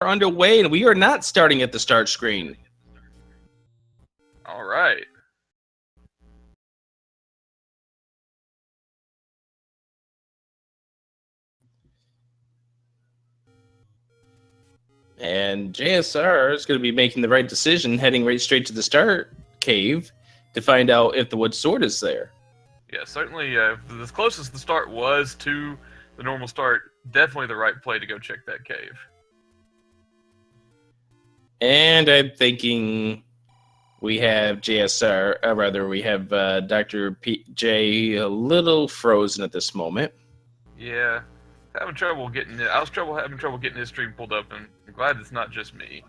are underway, and we are not starting at the start screen. All right. And JSR is going to be making the right decision, heading right straight to the start cave to find out if the wood sword is there. Yeah, certainly. As close as the start was to the normal start, definitely the right play to go check that cave. And I'm thinking we have JSR, we have Dr. J a little frozen at this moment. Yeah, having trouble getting it. Having trouble getting his stream pulled up, and I'm glad it's not just me.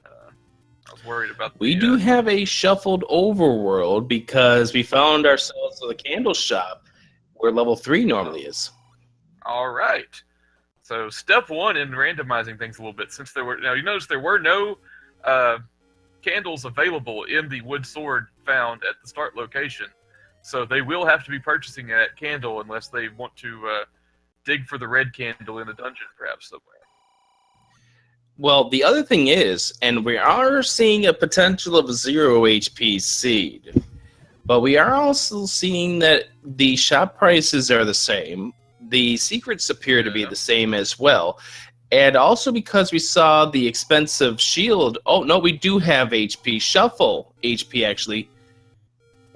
I was worried about. We do have a shuffled overworld because we found ourselves at a candle shop where level 3 normally is. All right. So step 1 in randomizing things a little bit, since there were you notice there were no candles available in the wood sword found at the start location, so they will have to be purchasing that candle unless they want to dig for the red candle in a dungeon, perhaps somewhere. Well, the other thing is, and we are seeing a potential of a 0 HP seed, but we are also seeing that the shop prices are the same. The secrets appear to be the same as well. And also because we saw the expensive shield. Oh, no, we do have HP. Shuffle HP, actually.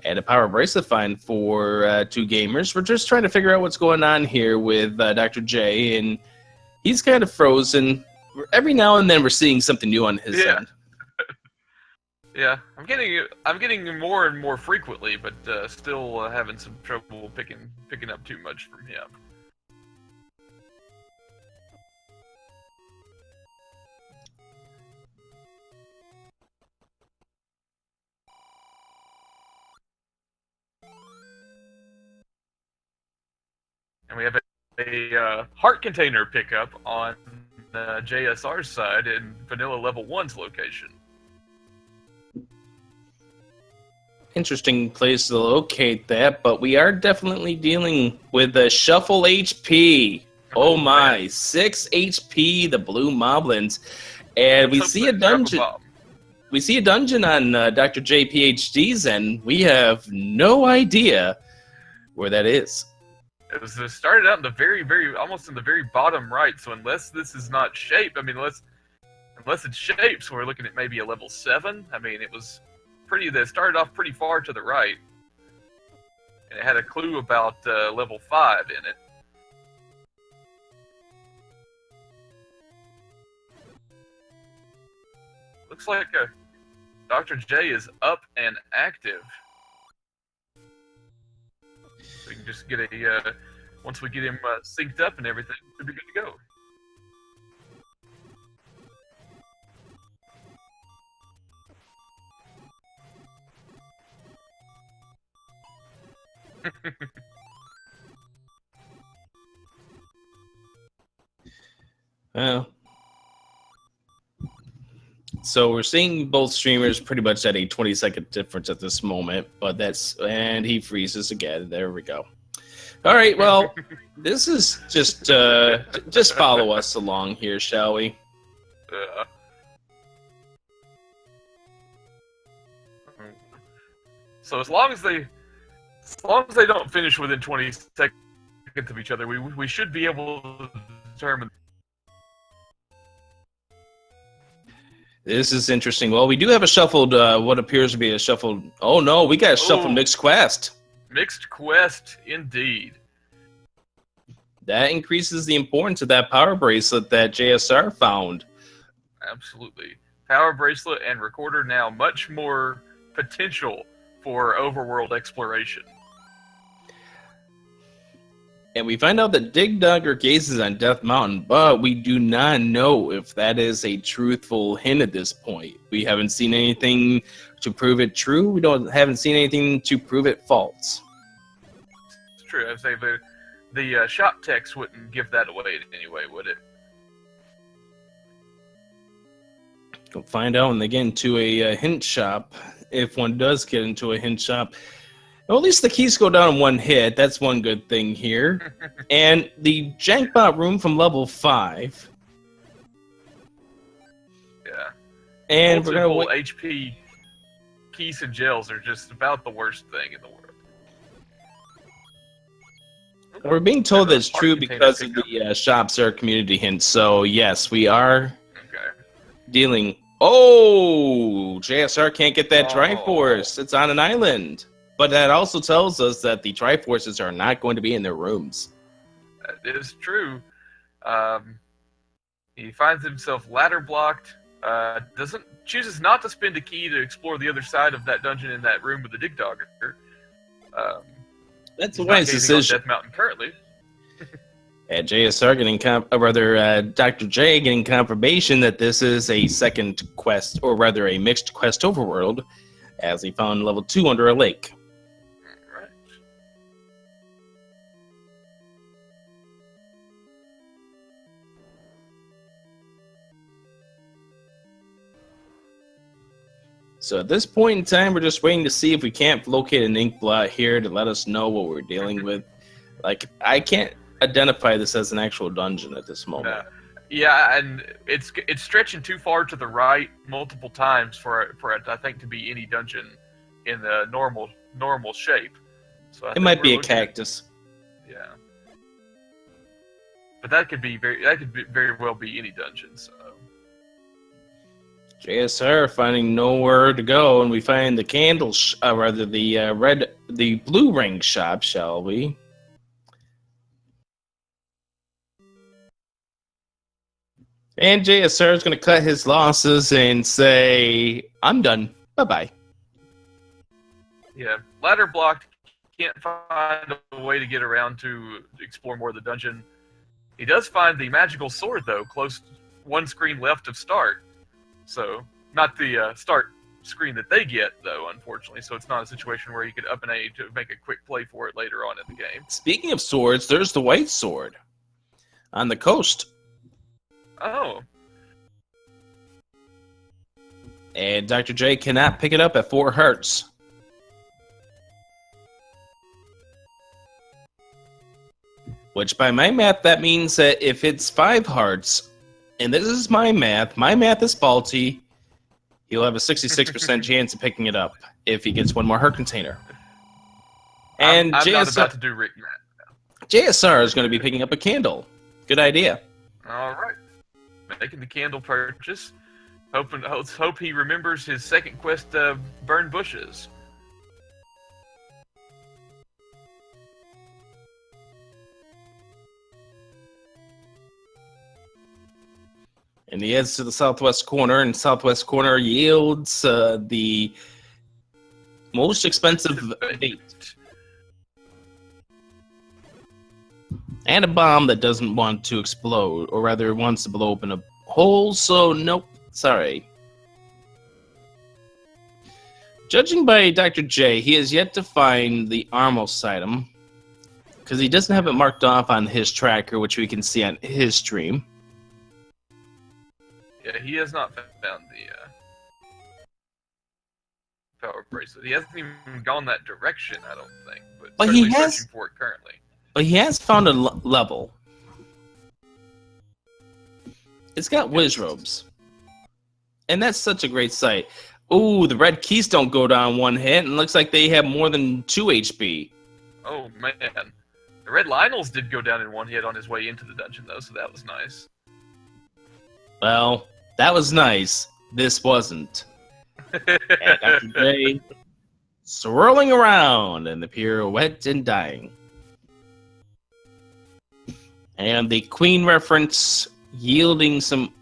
And a power bracelet find for JSR2Gamers. We're just trying to figure out what's going on here with Dr. J. And he's kind of frozen. Every now and then we're seeing something new on his end. Yeah, I'm getting more and more frequently, but still having some trouble picking up too much from him. And we have a heart container pickup on JSR's side in Vanilla Level 1's location. Interesting place to locate that, but we are definitely dealing with a shuffle HP. Oh my, man. 6 HP, the blue moblins. And we see a dungeon. We see a dungeon on Dr. JPHD's end. We have no idea where that is. It started out in the almost in the very bottom right. So unless this is not shaped, I mean, unless it's shaped, so we're looking at maybe a level 7. I mean, they started off pretty far to the right, and it had a clue about level 5 in it. Looks like Dr. J is up and active. We can just get once we get him synced up and everything, we'll be good to go. Well, so we're seeing both streamers pretty much at a 20-second difference at this moment, but and he freezes again. There we go. All right, well, this is just follow us along here, shall we? So as long as they don't finish within 20 seconds of each other, we should be able to determine. This is interesting. Well, we do have a shuffled, what appears to be a shuffled. Oh no, we got a shuffled mixed quest. Mixed quest, indeed. That increases the importance of that power bracelet that JSR found. Absolutely. Power bracelet and recorder now much more potential for overworld exploration. And we find out that Dig Dugger gazes on Death Mountain, but we do not know if that is a truthful hint at this point. We haven't seen anything to prove it true. We haven't seen anything to prove it false. It's true. I'd say the shop text wouldn't give that away anyway, would it? Go find out when they get into a hint shop. If one does get into a hint shop. Well, at least the keys go down in one hit. That's one good thing here. And the Jankbot room from level 5. And we're gonna multiple HP keys and gels are just about the worst thing in the world. We're being told that it's true because of the shops are community hints. So yes, we are dealing. Oh, JSR can't get that Triforce. It's on an island. But that also tells us that the Triforces are not going to be in their rooms. That is true. He finds himself ladder blocked. Chooses not to spend a key to explore the other side of that dungeon in that room with the Dig Dogger. That's a wise decision. On Death Mountain currently. At JSR getting Dr. J getting confirmation that this is a second quest, or rather a mixed quest overworld, as he found level 2 under a lake. Right. So at this point in time, we're just waiting to see if we can't locate an ink blot here to let us know what we're dealing with. Like, I can't identify this as an actual dungeon at this moment. Yeah, and it's stretching too far to the right multiple times for it, I think, to be any dungeon in the normal shape. So it might be a cactus. Yeah, but that could very well be any dungeon. So JSR finding nowhere to go, and we find the the blue ring shop, shall we? And JSR is going to cut his losses and say, I'm done. Bye-bye. Yeah, ladder blocked. Can't find a way to get around to explore more of the dungeon. He does find the magical sword, though, close one screen left of start. So, not the start screen that they get, though, unfortunately. So it's not a situation where you could up an A to make a quick play for it later on in the game. Speaking of swords, there's the white sword on the coast. Oh. And Dr. J cannot pick it up at 4 hearts. Which, by my math, that means that if it's 5 hearts, and this is my math is faulty, he'll have a 66% chance of picking it up if he gets one more heart container. And I'm JSR, not about to do Rick math. JSR is going to be picking up a candle. Good idea. All right. Making the candle purchase. Let's hope he remembers his second quest, Burn Bushes. And he heads to the southwest corner, and southwest corner yields the most expensive bait. And a bomb that doesn't want to explode, or rather wants to blow open a hole, so nope, sorry. Judging by Dr. J, he has yet to find the Armos item, because he doesn't have it marked off on his tracker, which we can see on his stream. Yeah, he has not found the power bracelet. He hasn't even gone that direction, I don't think, but he has searching for it currently. But he has found a level. It's got whiz robes. And that's such a great sight. Ooh, the red keys don't go down one hit, and looks like they have more than 2 HP. Oh, man. The red Lionels did go down in one hit on his way into the dungeon, though, so that was nice. Well, that was nice. This wasn't. And Dr. J swirling around in the pirouette and dying. And the Queen reference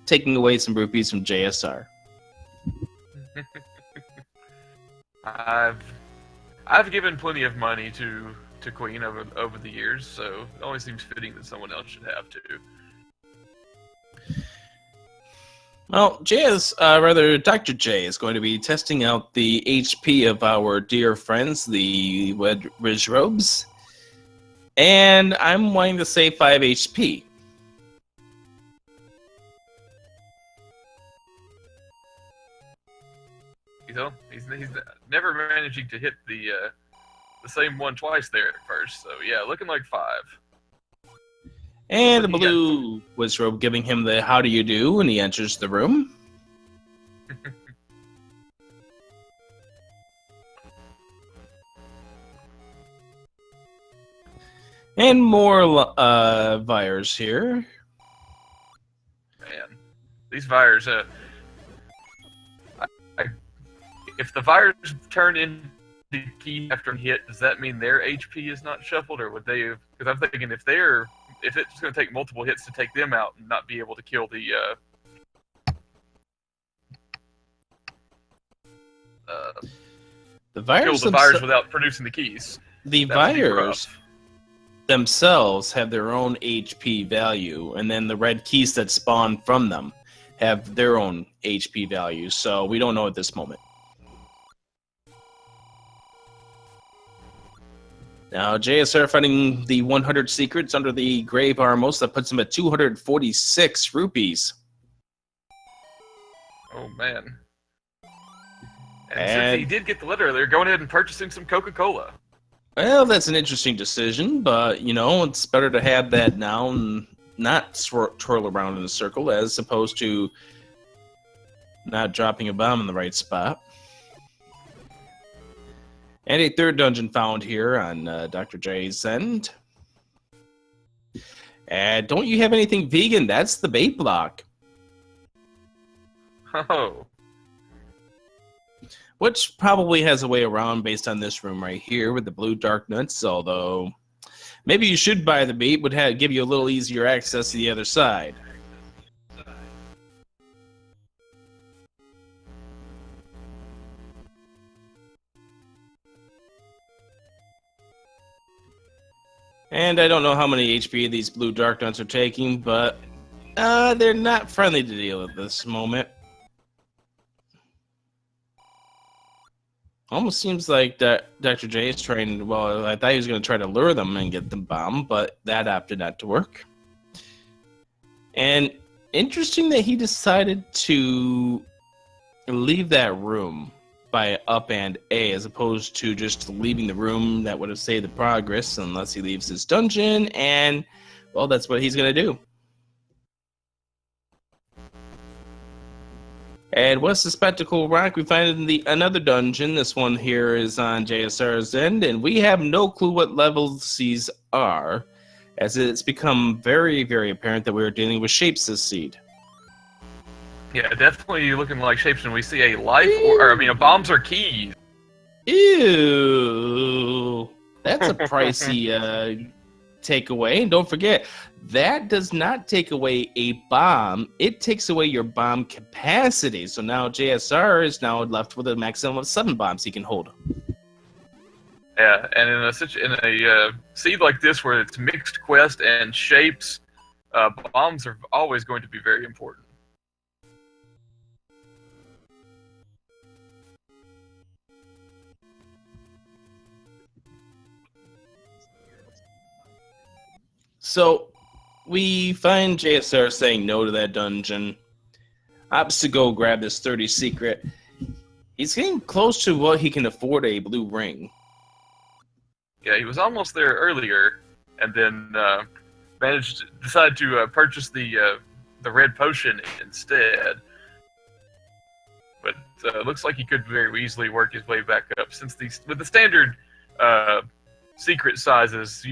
taking away some rupees from JSR. I've given plenty of money to Queen over the years, so it always seems fitting that someone else should have to. Well, Dr. J is going to be testing out the HP of our dear friends, the Riz Robes. And I'm wanting to say 5 HP. You know, he's never managing to hit the same one twice there at first. So yeah, looking like 5. And the blue Wizrobe giving him the how do you do when he enters the room. And more Vires here. Man, these Vires, if the Vires turn in the key after a hit, does that mean their HP is not shuffled, or would they? Because I'm thinking if it's going to take multiple hits to take them out and not be able to kill the Vires without producing the keys. The Vires themselves have their own HP value, and then the red keys that spawn from them have their own HP value, so we don't know at this moment. Now, JSR finding the 100 secrets under the Grave Armos. That puts him at 246 rupees. Oh, man. And since he did get the letter, they're going ahead and purchasing some Coca-Cola. Well, that's an interesting decision, but, you know, it's better to have that now and not twirl around in a circle as opposed to not dropping a bomb in the right spot. And a third dungeon found here on Dr. J's end. And don't you have anything vegan? That's the bait block. Oh. Which probably has a way around based on this room right here with the blue dark nuts, although maybe you should buy the bait, would give you a little easier access to the other side. And I don't know how many HP these blue dark nuts are taking, but they're not friendly to deal with at this moment. Almost seems like that Dr. J is trying. Well, I thought he was going to try to lure them and get them bombed, but that opted not to work. And interesting that he decided to leave that room by up and A as opposed to just leaving the room. That would have saved the progress unless he leaves his dungeon, and well, that's what he's going to do. And what's the spectacle rock? We find it in another dungeon. This one here is on JSR's end, and we have no clue what levels these are, as it's become very, very apparent that we're dealing with shapes this seed. Yeah, definitely looking like shapes, and we see a life, or bombs or keys. Ew. That's a pricey takeaway. And don't forget, that does not take away a bomb. It takes away your bomb capacity. So now JSR is now left with a maximum of 7 bombs he can hold. Yeah, and in a seed like this where it's mixed quest and shapes, bombs are always going to be very important. So we find JSR saying no to that dungeon. Opts to go grab this 30 secret. He's getting close to what he can afford a blue ring. Yeah, he was almost there earlier, and then decided to purchase the red potion instead. But looks like he could very easily work his way back up, since with the standard secret sizes,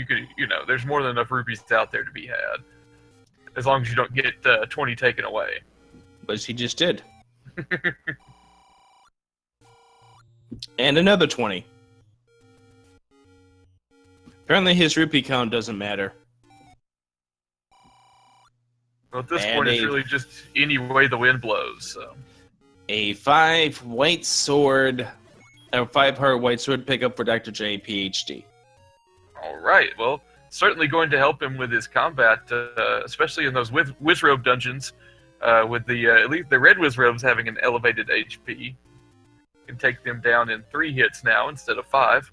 there's more than enough rupees out there to be had, as long as you don't get 20 taken away. Which he just did. And another 20. Apparently his rupee count doesn't matter. Well, at this point, it's really just any way the wind blows. So. A 5 white sword, a 5-heart white sword pickup for Dr. J, PhD. All right. Well, certainly going to help him with his combat, especially in those Wizrobe dungeons, with at least the red Wizrobes having an elevated HP. Can take them down in 3 hits now instead of 5.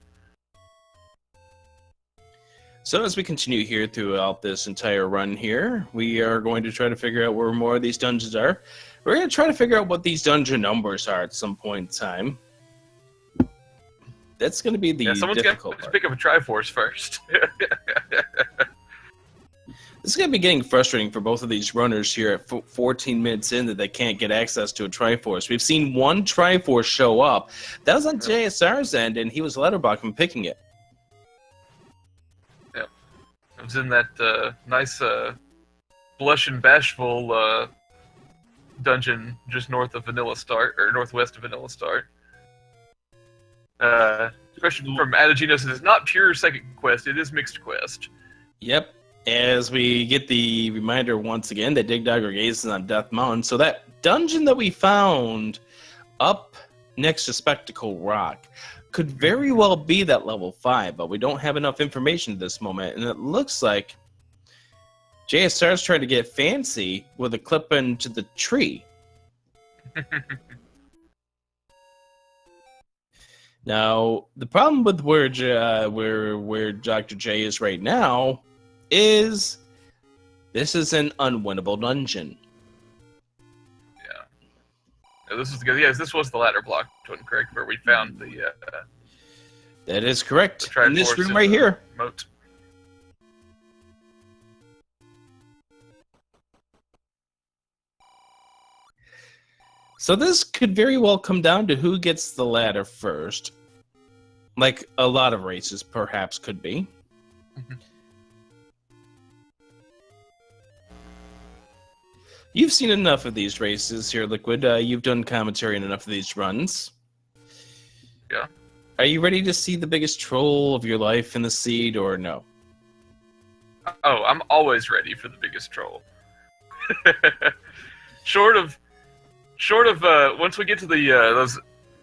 So as we continue here throughout this entire run here, we are going to try to figure out where more of these dungeons are. We're going to try to figure out what these dungeon numbers are at some point in time. That's going to be the someone's difficult got to part. pick up a Triforce first. This is going to be getting frustrating for both of these runners here at 14 minutes in that they can't get access to a Triforce. We've seen one Triforce show up. That was on JSR's end, and he was letterbox from picking it. Yep. It was in that nice Blush and Bashful dungeon just north of Vanilla Start, or northwest of Vanilla Start. Question from Adagino says, it's not pure second quest, it is mixed quest. Yep. As we get the reminder once again that Dig Dogger Gaze is on Death Mountain. So that dungeon that we found up next to Spectacle Rock could very well be that level 5, but we don't have enough information at this moment. And it looks like JSR's trying to get fancy with a clip into the tree. Now, the problem with where Dr. J is right now is this is an unwinnable dungeon. Yeah. This was good. Yes, this was the ladder block, correct, where we found the. That is correct. In this room right here. Moat. So this could very well come down to who gets the ladder first. Like a lot of races perhaps could be. You've seen enough of these races here, Liquid. You've done commentary on enough of these runs. Yeah. Are you ready to see the biggest troll of your life in the seed, or no? Oh, I'm always ready for the biggest troll. Short of once we get to the those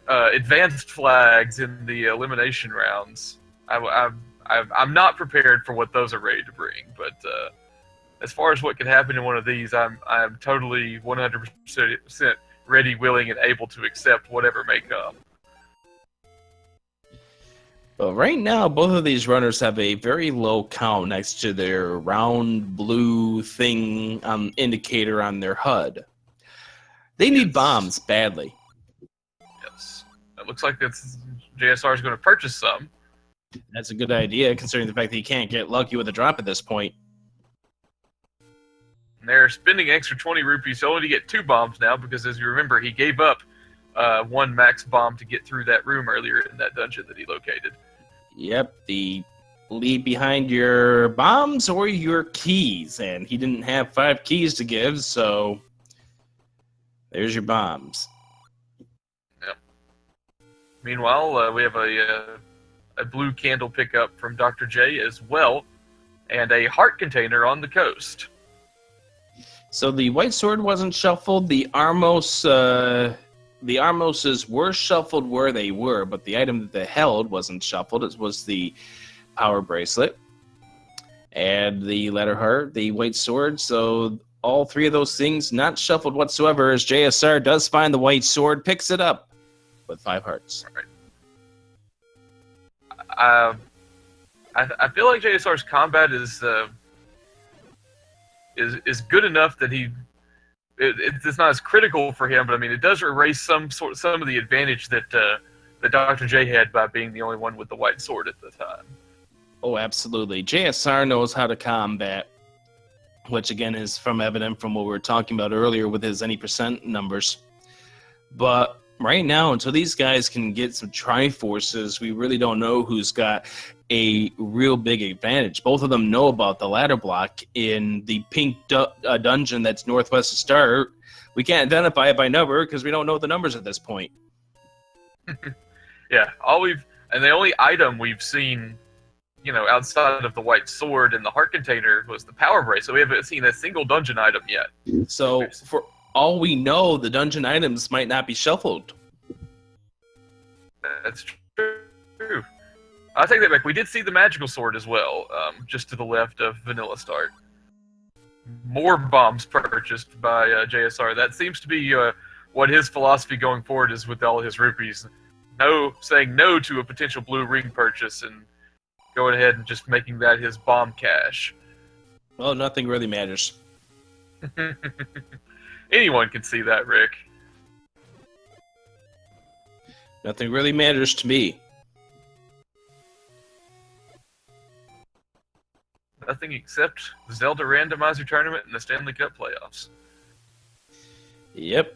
advanced flags in the elimination rounds, I'm not prepared for what those are ready to bring. But as far as what could happen in one of these, I'm totally 100% ready, willing, and able to accept whatever may come. Well, right now, both of these runners have a very low count next to their round blue thing indicator on their HUD. They need bombs badly. Yes. It looks like JSR is going to purchase some. That's a good idea, considering the fact that you can't get lucky with a drop at this point. And they're spending extra 20 rupees only to get 2 bombs now, because as you remember, he gave up 1 max bomb to get through that room earlier in that dungeon that he located. Yep, the leave behind your bombs or your keys, and he didn't have 5 keys to give, so there's your bombs. Yep. Meanwhile, we have a blue candle pickup from Dr. J as well, and a heart container on the coast. So the white sword wasn't shuffled. The Armoses were shuffled where they were, but the item that they held wasn't shuffled. It was the power bracelet and the letter heart, the white sword. So all 3 of those things not shuffled whatsoever, as JSR does find the white sword, picks it up with 5 hearts. Right. I feel like JSR's combat is good enough that it's not as critical for him, but I mean it does erase some of the advantage that Dr. J had by being the only one with the white sword at the time. Oh, absolutely. JSR knows how to combat, which again is evident from what we were talking about earlier with his any percent numbers. But right now, until these guys can get some Triforces, we really don't know who's got a real big advantage. Both of them know about the ladder block in the pink dungeon that's northwest of Start. We can't identify it by number because we don't know the numbers at this point. Yeah, the only item we've seen, outside of the white sword and the heart container was the power bracelet. We haven't seen a single dungeon item yet. So for all we know, the dungeon items might not be shuffled. That's true. I take that back. We did see the magical sword as well, just to the left of Vanilla Start. More bombs purchased by JSR. That seems to be what his philosophy going forward is with all his rupees. Saying no to a potential blue ring purchase and going ahead and just making that his bomb cash. Well, nothing really matters. Anyone can see that, Rick. Nothing really matters to me. Nothing except the Zelda Randomizer tournament and the Stanley Cup playoffs. Yep.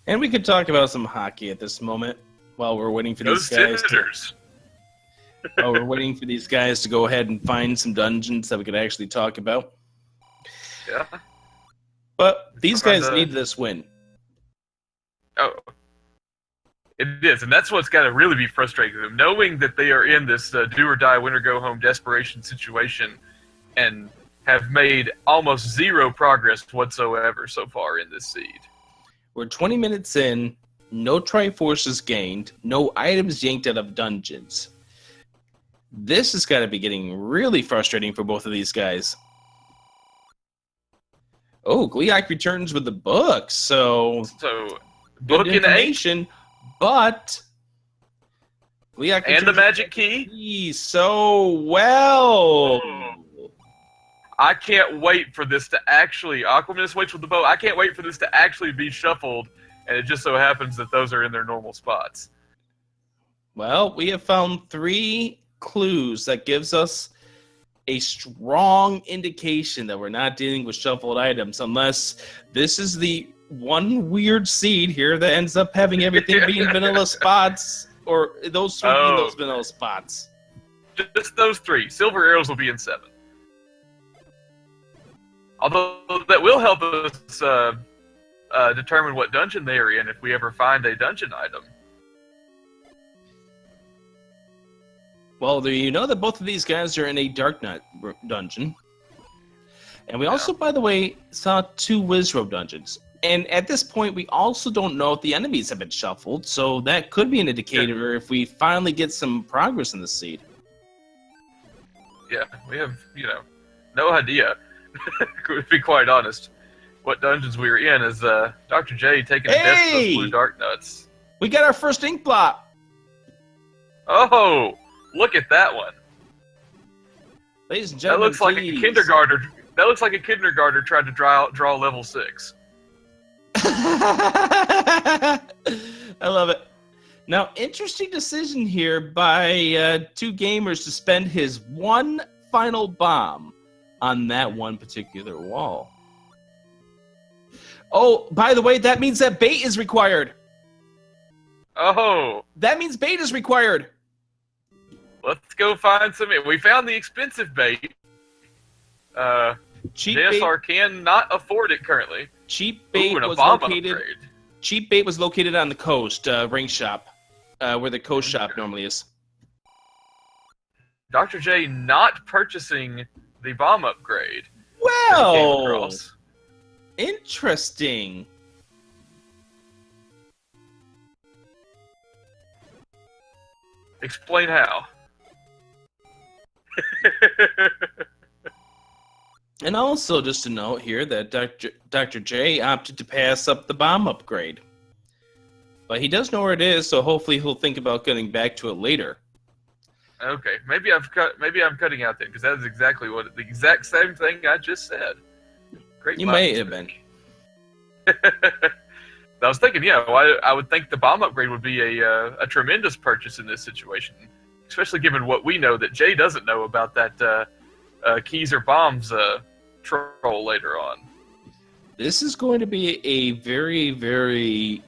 And we could talk about some hockey at this moment while we're waiting for these guys while we're waiting for these guys to go ahead and find some dungeons that we could actually talk about. Yeah. But these guys need this win. Oh. It is, and that's what's got to really be frustrating them, knowing that they are in this do-or-die, win-or-go-home desperation situation and have made almost zero progress whatsoever so far in this seed. We're 20 minutes in, no Triforces gained, no items yanked out of dungeons. This has got to be getting really frustrating for both of these guys. Oh, Gliok returns with the book, so book good in information. 8. But and the magic key so well. I can't wait for this to actually. Aquaman waits with the bow. I can't wait for this to actually be shuffled, and it just so happens that those are in their normal spots. Well, we have found 3 clues that gives us a strong indication that we're not dealing with shuffled items, unless this is the one weird seed here that ends up having everything being vanilla spots, or those 3 being those vanilla spots. Just those 3. Silver arrows will be in 7. Although that will help us determine what dungeon they are in if we ever find a dungeon item. Well, you know that both of these guys are in a Dark Knight dungeon. And we also, by the way, saw 2 Wizrobe dungeons. And at this point, we also don't know if the enemies have been shuffled, so that could be an indicator if we finally get some progress in the seed. Yeah, we have, no idea, to be quite honest, what dungeons we were in as Dr. J taking a death to those blue dark nuts. We got our first ink blot! Oh, look at that one. Ladies and gentlemen, that looks like a kindergartner. That looks like a kindergartner tried to draw level 6. I love it. Now, interesting decision here by 2 gamers to spend his one final bomb on that one particular wall. Oh, by the way, that means that bait is required. Oh. That means bait is required. Let's go find some. We found the expensive bait. Cheap JSR bait. cannot afford it currently. Cheap bait was located. Cheap bait was located on the coast, ring shop, where the coast shop normally is. Dr. J not purchasing the bomb upgrade. Well, interesting. Explain how. And also, just a note here that Dr. J opted to pass up the bomb upgrade. But he does know where it is, so hopefully he'll think about getting back to it later. Okay, maybe I'm cutting out then, because that is exactly the exact same thing I just said. Great. You may have been. I was thinking, I would think the bomb upgrade would be a tremendous purchase in this situation, especially given what we know that Jay doesn't know about that keys or bombs troll later on. This is going to be a very, very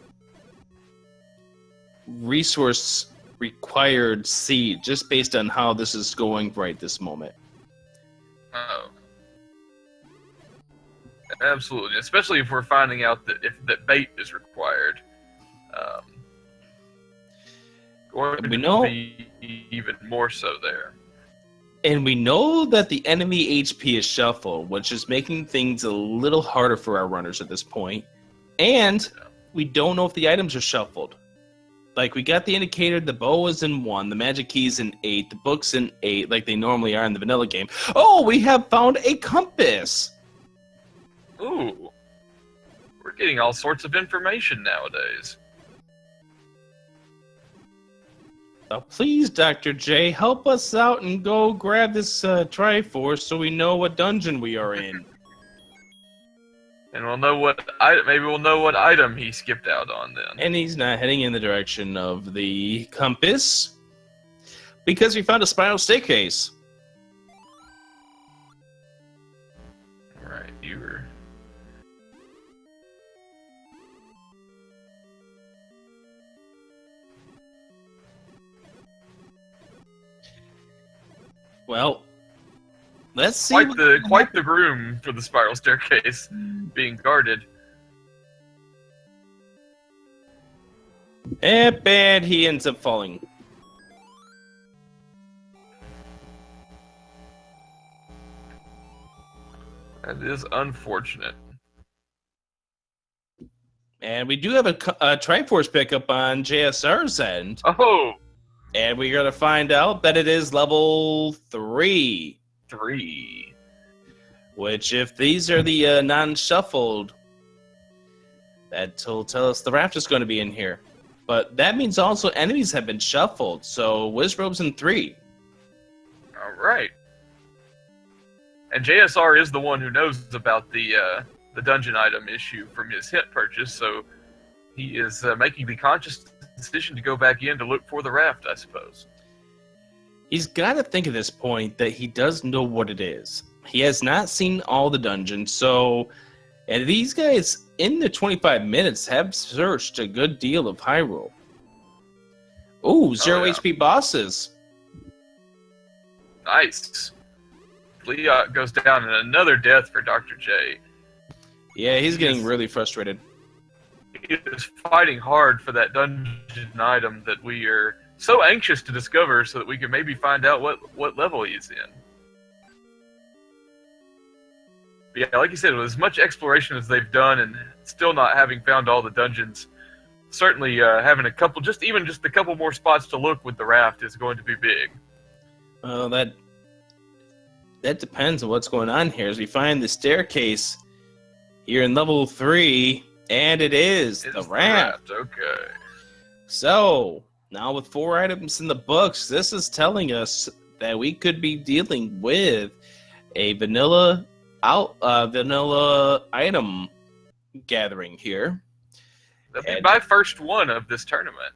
resource-required seed, just based on how this is going right this moment. Oh. Absolutely, especially if we're finding out that bait is required. We know, be even more so there. And we know that the enemy HP is shuffled, which is making things a little harder for our runners at this point. And we don't know if the items are shuffled. Like, we got the indicator, the bow is in 1, the magic key's in 8, the book's in 8, like they normally are in the vanilla game. Oh, we have found a compass! Ooh. We're getting all sorts of information nowadays. Please, Dr. J, help us out and go grab this Triforce so we know what dungeon we are in. And we'll know maybe we'll know what item he skipped out on then. And he's not heading in the direction of the compass because we found a spiral staircase. Well, let's see. Quite the room for the spiral staircase being guarded. And he ends up falling. That is unfortunate. And we do have a Triforce pickup on JSR's end. Oh! And we're going to find out that it is level 3. 3. Which, if these are the non-shuffled, that'll tell us the raft is going to be in here. But that means also enemies have been shuffled. So, Wizrobe's in 3. Alright. And JSR is the one who knows about the dungeon item issue from his hint purchase, so he is making the conscious decision to go back in to look for the raft, I suppose. He's got to think at this point that he does know what it is. He has not seen all the dungeons, so... And these guys, in the 25 minutes, have searched a good deal of Hyrule. Ooh, 0 HP bosses. Nice. Leot goes down, and another death for Dr. J. Yeah, he's getting really frustrated. He is fighting hard for that dungeon item that we are so anxious to discover so that we can maybe find out what level he's in. But yeah, like you said, with as much exploration as they've done and still not having found all the dungeons, certainly having just a couple more spots to look with the raft is going to be big. Well, that depends on what's going on here. As we find the staircase here in level 3, and it is the raft. Okay. So, now with 4 items in the books, this is telling us that we could be dealing with a vanilla item gathering here. That'll be my first one of this tournament.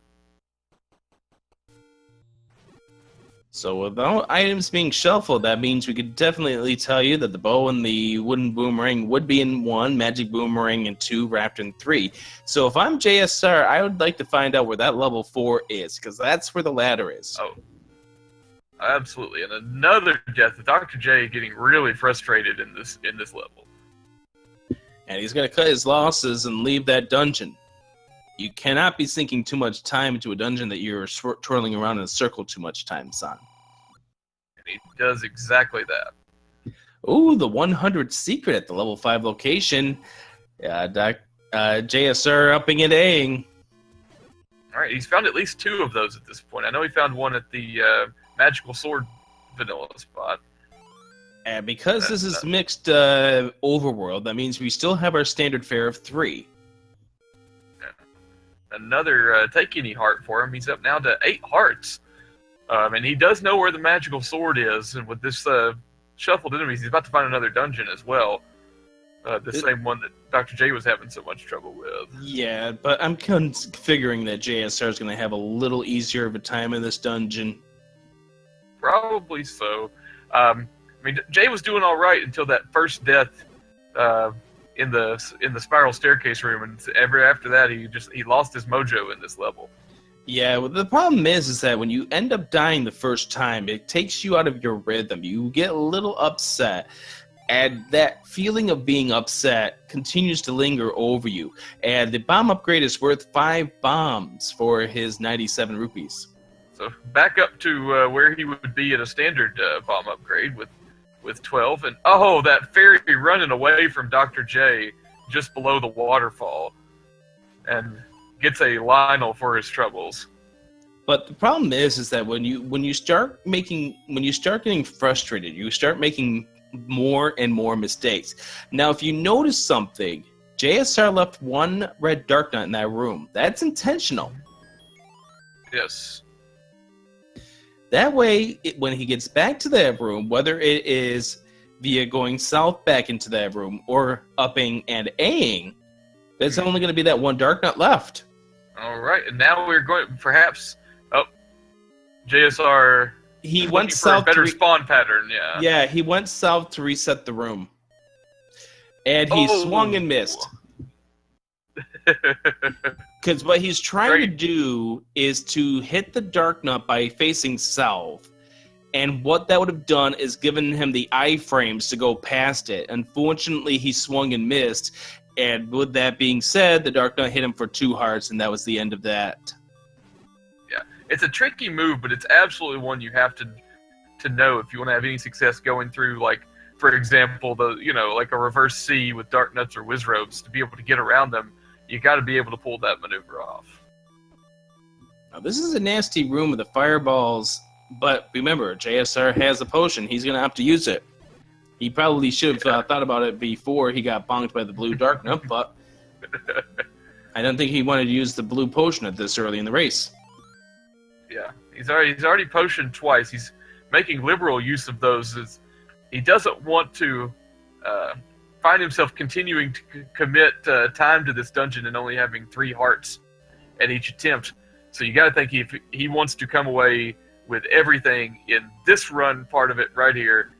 So without items being shuffled, that means we could definitely tell you that the bow and the wooden boomerang would be in 1, magic boomerang in 2, wrapped in 3. So if I'm JSR, I would like to find out where that level 4 is, because that's where the ladder is. Oh, absolutely. And another death, Dr. J getting really frustrated in this level. And he's going to cut his losses and leave that dungeon. You cannot be sinking too much time into a dungeon that you're twirling around in a circle too much time, son. And he does exactly that. Ooh, the 100 secret at the level 5 location. JSR upping and A-ing. All right, he's found at least 2 of those at this point. I know he found one at the magical sword vanilla spot. And because this is mixed overworld, that means we still have our standard fare of 3. Another take any heart for him. He's up now to 8 hearts. And he does know where the magical sword is. And with this shuffled enemies, he's about to find another dungeon as well. Same one that Dr. J was having so much trouble with. Yeah, but I'm figuring that JSR is going to have a little easier of a time in this dungeon. Probably so. I mean, Jay was doing all right until that first death in the spiral staircase room, and after that he lost his mojo in this level. Yeah, well, the problem is that when you end up dying the first time, it takes you out of your rhythm. You get a little upset, and that feeling of being upset continues to linger over you. And the bomb upgrade is worth 5 bombs for his 97 rupees. So back up to where he would be at a standard bomb upgrade with 12, and that fairy running away from Dr. J just below the waterfall, and gets a Lionel for his troubles. But the problem is that when you start getting frustrated, you start making more and more mistakes. Now, if you notice something, JSR left 1 red dark nut in that room. That's intentional. Yes. That way, when he gets back to that room, whether it is via going south back into that room or upping and A-ing, there's only going to be that 1 dark nut left. All right, and now we're going perhaps. JSR. He went south for a better spawn pattern. Yeah. Yeah, he went south to reset the room, and he swung and missed. Because what he's trying to do is to hit the dark nut by facing south, And what that would have done is given him the iframes to go past it. Unfortunately, he swung and missed. And with that being said, the Dark Knight hit him for 2 hearts, and that was the end of that. Yeah, it's a tricky move, but it's absolutely one you have to know if you want to have any success going through, like, for example, like a reverse C with Dark Nuts or Wizrobes. To be able to get around them, you got to be able to pull that maneuver off. Now, this is a nasty room with the fireballs. But remember, JSR has a potion. He's going to have to use it. He probably should have thought about it before he got bonked by the blue Dark Knight, but I don't think he wanted to use the blue potion at this early in the race. Yeah, he's already potioned twice. He's making liberal use of those. He doesn't want to find himself continuing to commit time to this dungeon and only having 3 hearts at each attempt. So you got to think if he wants to come away with everything in this run part of it right here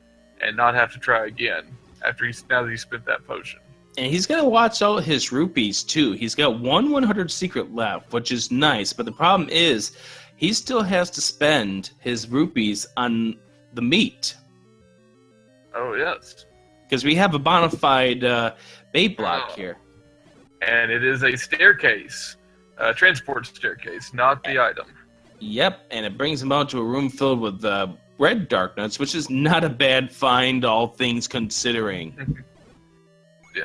and not have to try again now that he spent that potion. And he's going to watch out his rupees too. He's got 100 secret left, which is nice, but the problem is he still has to spend his rupees on the meat. Oh, yes. Because we have a bona fide bait block here. And it is a staircase, a transport staircase, not the item. Yep, and it brings him out to a room filled with red Dark Nuts, which is not a bad find, all things considering. Yeah.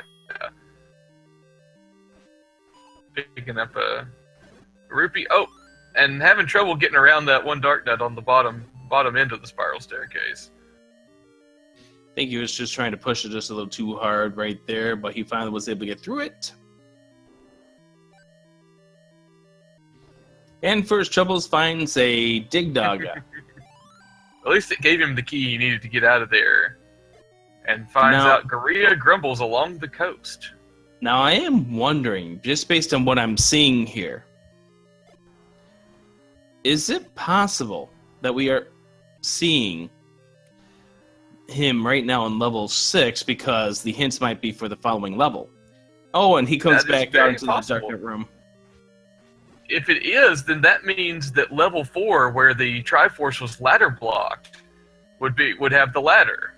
Picking up a rupee. Oh, and having trouble getting around that one Dark Nut on the bottom end of the spiral staircase. I think he was just trying to push it just a little too hard right there, but he finally was able to get through it. And First Troubles finds a Dig Dogga. At least it gave him the key he needed to get out of there. And finds out Gorilla grumbles along the coast. Now, I am wondering, just based on what I'm seeing here, is it possible that we are seeing him right now on level 6 because the hints might be for the following level? Oh, and he comes back out into the Dark room. If it is, then that means that level 4, where the Triforce was ladder blocked, would have the ladder,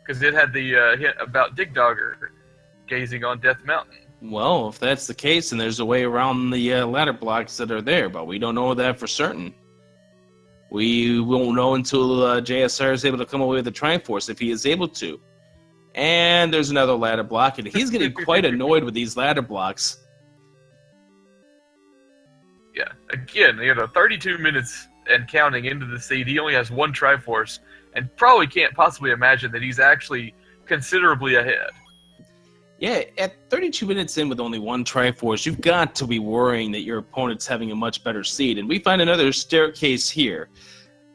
because it had the hint about Dig Dogger gazing on Death Mountain. Well, if that's the case, then there's a way around the ladder blocks that are there, but we don't know that for certain. We won't know until JSR is able to come away with the Triforce, if he is able to. And there's another ladder block, and he's getting quite annoyed with these ladder blocks. Yeah, again, 32 minutes and counting into the seed. He only has 1 Triforce, and probably can't possibly imagine that he's actually considerably ahead. Yeah, at 32 minutes in with only 1 Triforce, you've got to be worrying that your opponent's having a much better seed. And we find another staircase here.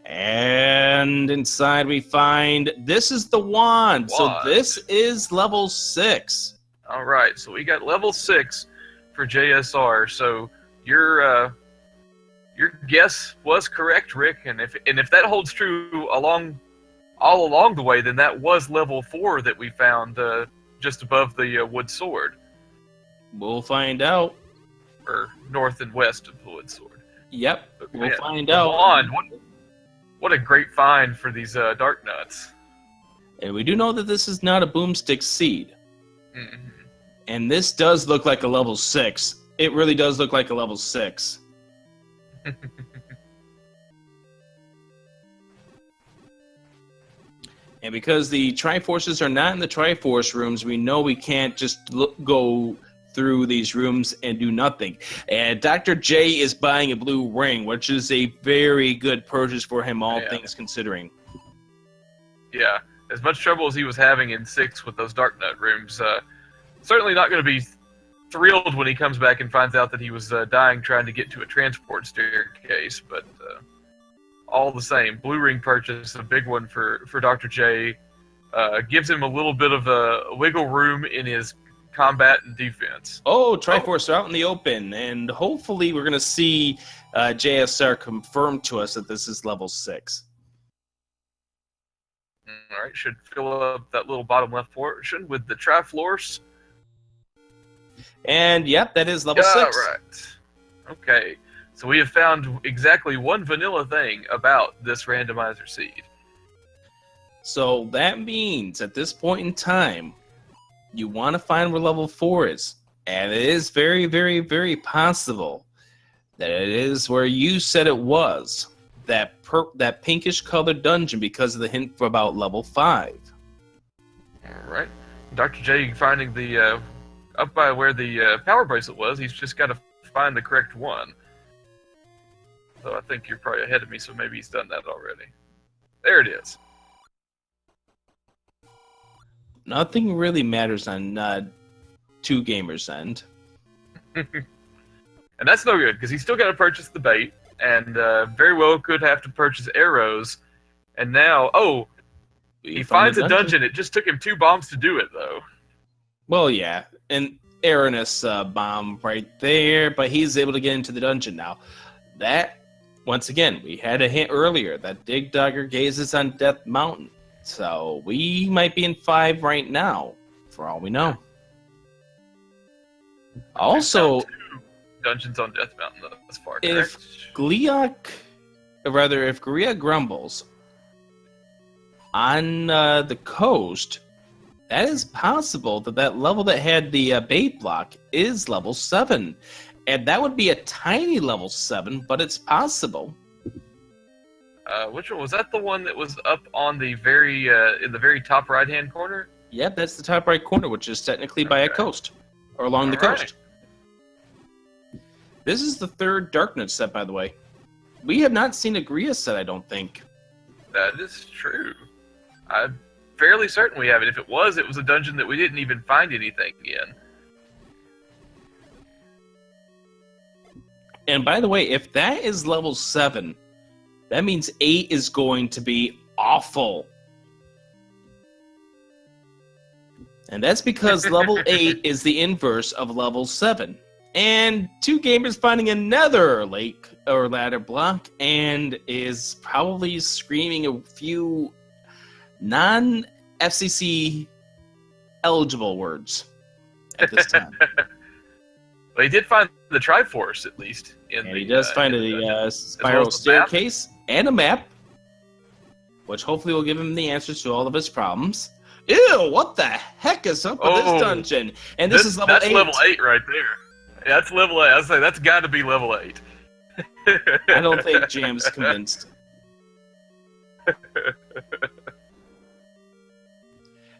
And inside we find, this is the wand. So this is level 6. All right, so we got level 6 for JSR. So your guess was correct, Rick. And if that holds true all along the way, then that was level 4 that we found just above the wood sword. We'll find out. Or north and west of the wood sword. Yep, but we'll find out. Wand, what a great find for these Dark Nuts. And we do know that this is not a boomstick seed. Mm-hmm. And this does look like a level 6. It really does look like a level 6. And because the Triforces are not in the Triforce rooms, we know we can't just go through these rooms and do nothing. And Dr. J is buying a blue ring, which is a very good purchase for him, all things considering. Yeah, as much trouble as he was having in 6 with those Dark Nut rooms, certainly not going to be thrilled when he comes back and finds out that he was dying trying to get to a transport staircase, but all the same, blue ring purchase, a big one for Dr. J, gives him a little bit of a wiggle room in his combat and defense. Oh, Triforce are out in the open, and hopefully we're going to see JSR confirm to us that this is level 6. All right, should fill up that little bottom left portion with the Triforce. And, yep, that is level 6. Right. Okay, so we have found exactly one vanilla thing about this randomizer seed. So that means at this point in time, you want to find where level 4 is. And it is very, very, very possible that it is where you said it was. That pinkish colored dungeon because of the hint for about level 5. All right. Dr. J finding the up by where the power bracelet was. He's just got to find the correct one. So I think you're probably ahead of me, so maybe he's done that already. There it is. Nothing really matters on 2Gamers' end. And that's no good, because he's still got to purchase the bait, and very well could have to purchase arrows. And now, he finds a dungeon. It just took him 2 bombs to do it, though. Well, yeah, an Aranus bomb right there, but he's able to get into the dungeon now. That, once again, we had a hint earlier that Dig Dugger gazes on Death Mountain. So we might be in 5 right now, for all we know. Also, 2 dungeons on Death Mountain thus far. If Gleok grumbles on the coast, that is possible that level that had the bait block is level 7. And that would be a tiny level 7, but it's possible. Which one was that? The one that was up on the very in the very top right-hand corner? Yep, that's the top right corner, which is technically by a coast or along the coast. This is the 3rd Darkness set, by the way. We have not seen a Gria set, I don't think. That is true. I'm fairly certain we haven't. If it was a dungeon that we didn't even find anything in. And by the way, if that is level 7, that means 8 is going to be awful. And that's because level 8 is the inverse of level 7. And 2Gamers finding another lake or ladder block and is probably screaming a few non-FCC eligible words at this time. Well, he did find the Triforce, at least. He does find a spiral staircase and a map, which hopefully will give him the answers to all of his problems. Ew, what the heck is up with this dungeon? And this is level 8. That's level 8 right there. Yeah, that's level 8. I was like, that's got to be level 8. I don't think Jam's convinced.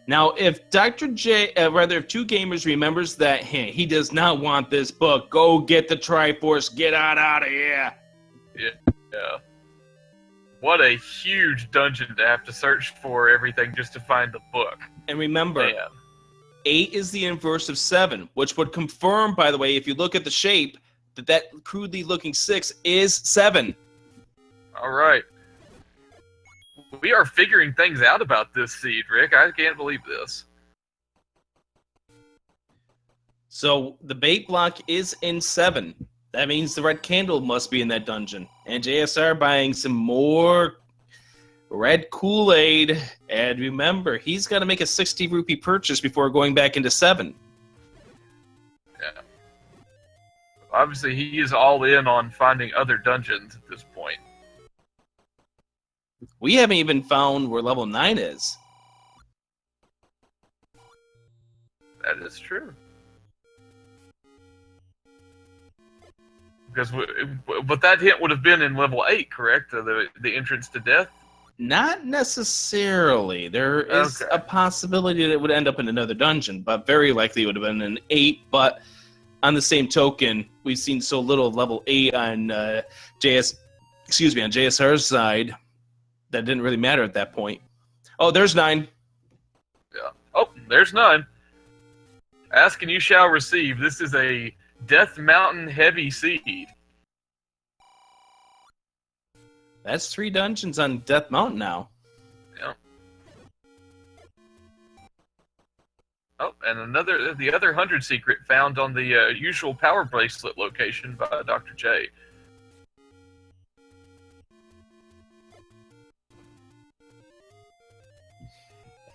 Now, if Dr. J, if 2Gamers remembers that he does not want this book, go get the Triforce, get out of here. Yeah. What a huge dungeon to have to search for everything just to find the book. And remember, 8 is the inverse of 7, which would confirm, by the way, if you look at the shape, that crudely looking 6 is 7. All right. We are figuring things out about this seed, Rick. I can't believe this. So the bait block is in 7. That means the red candle must be in that dungeon. And JSR buying some more red Kool-Aid. And remember, he's got to make a 60 rupee purchase before going back into 7. Yeah. Obviously, he is all in on finding other dungeons at this point. We haven't even found where level 9 is. That is true. Because, but that hint would have been in level 8, correct? The entrance to death? Not necessarily. There is a possibility that it would end up in another dungeon, but very likely it would have been an 8. But on the same token, we've seen so little of level 8 on JSR's side that didn't really matter at that point. Oh, there's 9. Yeah. Oh, there's 9. Ask and you shall receive. This is a Death Mountain heavy seed. That's 3 dungeons on Death Mountain now. Yeah. Oh, and the other 100 secret found on the usual power bracelet location by Dr. J.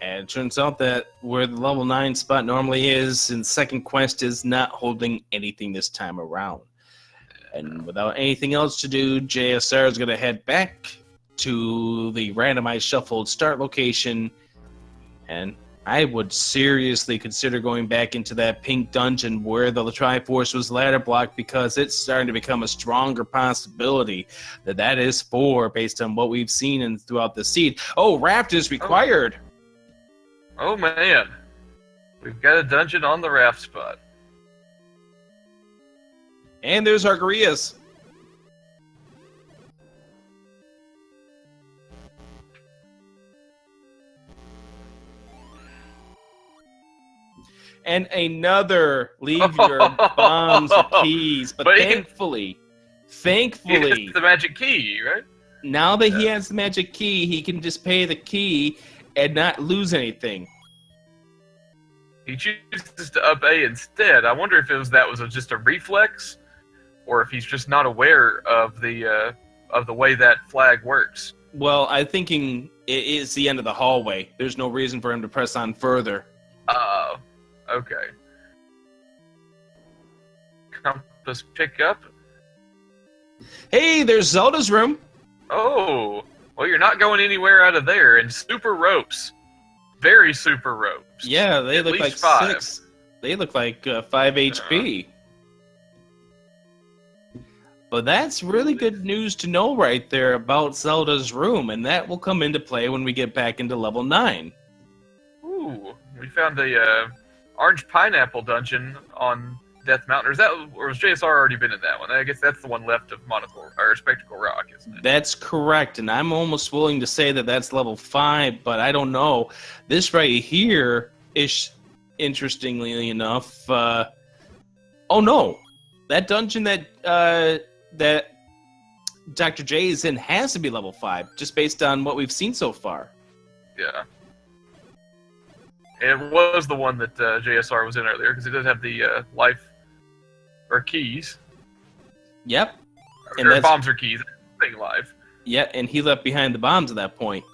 And it turns out that where the level 9 spot normally is in second quest is not holding anything this time around. And without anything else to do, JSR is going to head back to the randomized shuffled start location, and I would seriously consider going back into that pink dungeon where the Triforce was ladder blocked, because it's starting to become a stronger possibility that is for, based on what we've seen throughout the seed. Oh, raft is required. Oh man, we've got a dungeon on the raft spot. And there's our Grias. And another leave your bombs or keys. But thankfully, he has the magic key, right? Now that he has the magic key, he can just pay the key and not lose anything. He chooses to up A instead. I wonder if that was just a reflex, or if he's just not aware of the way that flag works. Well, I'm thinking it is the end of the hallway. There's no reason for him to press on further. Okay. Compass pickup. Hey, there's Zelda's room. Oh, well, you're not going anywhere out of there. And super ropes. Very super ropes. Yeah, they look like 5. 6. They look like 5 HP. But that's really good news to know right there about Zelda's room, and that will come into play when we get back into level 9. Ooh, we found the orange pineapple dungeon on Death Mountain. Or has JSR already been in that one? I guess that's the one left of Spectacle Rock, isn't it? That's correct, and I'm almost willing to say that that's level 5, but I don't know. This right here is, interestingly enough, oh no, that dungeon that Dr. J is in has to be level 5, just based on what we've seen so far. Yeah. It was the one that JSR was in earlier, because it does have the life or keys. Yep. Or bombs or keys. Thing life. Yeah, and he left behind the bombs at that point.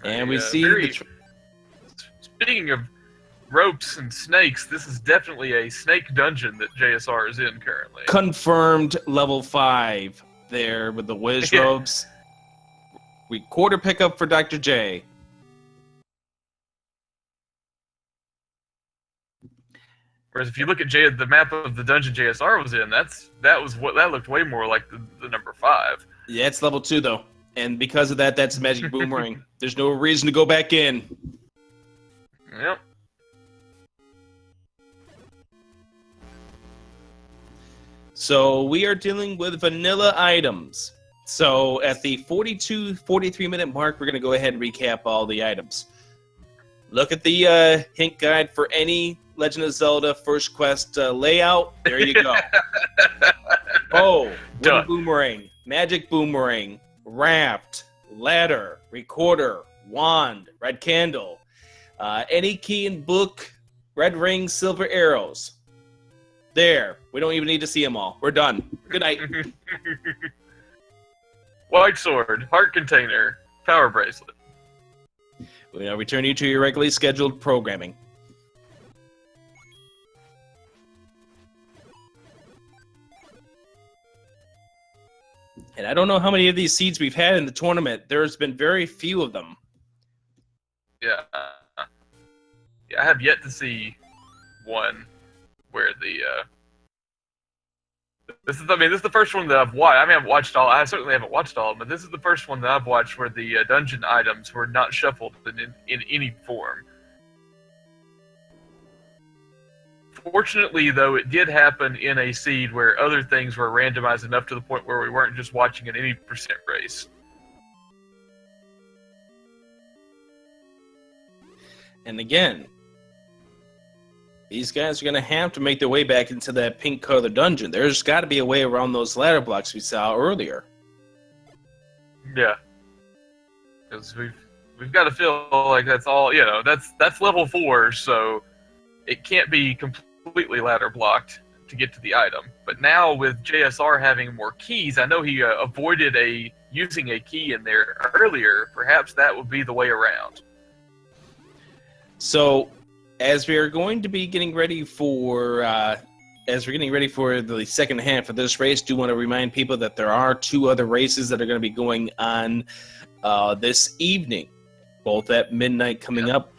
And we see... Speaking of ropes and snakes, this is definitely a snake dungeon that JSR is in currently. Confirmed level 5 there with the whiz robes. Recorder pickup for Dr. J. Whereas if you look at the map of the dungeon JSR was in, that looked way more like the number 5. Yeah, it's level 2 though, and because of that, that's a magic boomerang. There's no reason to go back in. Yep. So we are dealing with vanilla items. So at the 43 minute mark, we're going to go ahead and recap all the items. Look at the hint guide for any Legend of Zelda First Quest layout. There you go. Wooden boomerang, magic boomerang, raft, ladder, recorder, wand, red candle, any key and book, red ring, silver arrows. There. We don't even need to see them all. We're done. Good night. White sword, heart container, power bracelet. We now return you to your regularly scheduled programming. And I don't know how many of these seeds we've had in the tournament. There's been very few of them. Yeah. I have yet to see one where this is the first one that I've watched. I haven't watched all. I certainly haven't watched all, but this is the first one that I've watched where the dungeon items were not shuffled in any form. Fortunately, though, it did happen in a seed where other things were randomized enough to the point where we weren't just watching an any percent race. And again, these guys are going to have to make their way back into that pink color dungeon. There's got to be a way around those ladder blocks we saw earlier. Yeah. Because we've got to feel like that's all, that's level 4, so it can't be completely ladder blocked to get to the item. But now with JSR having more keys, I know he avoided using a key in there earlier. Perhaps that would be the way around. So, as we are going to be getting ready for as we're getting ready for the second half of this race, do want to remind people that there are 2 other races that are going to be going on this evening, both at midnight coming up.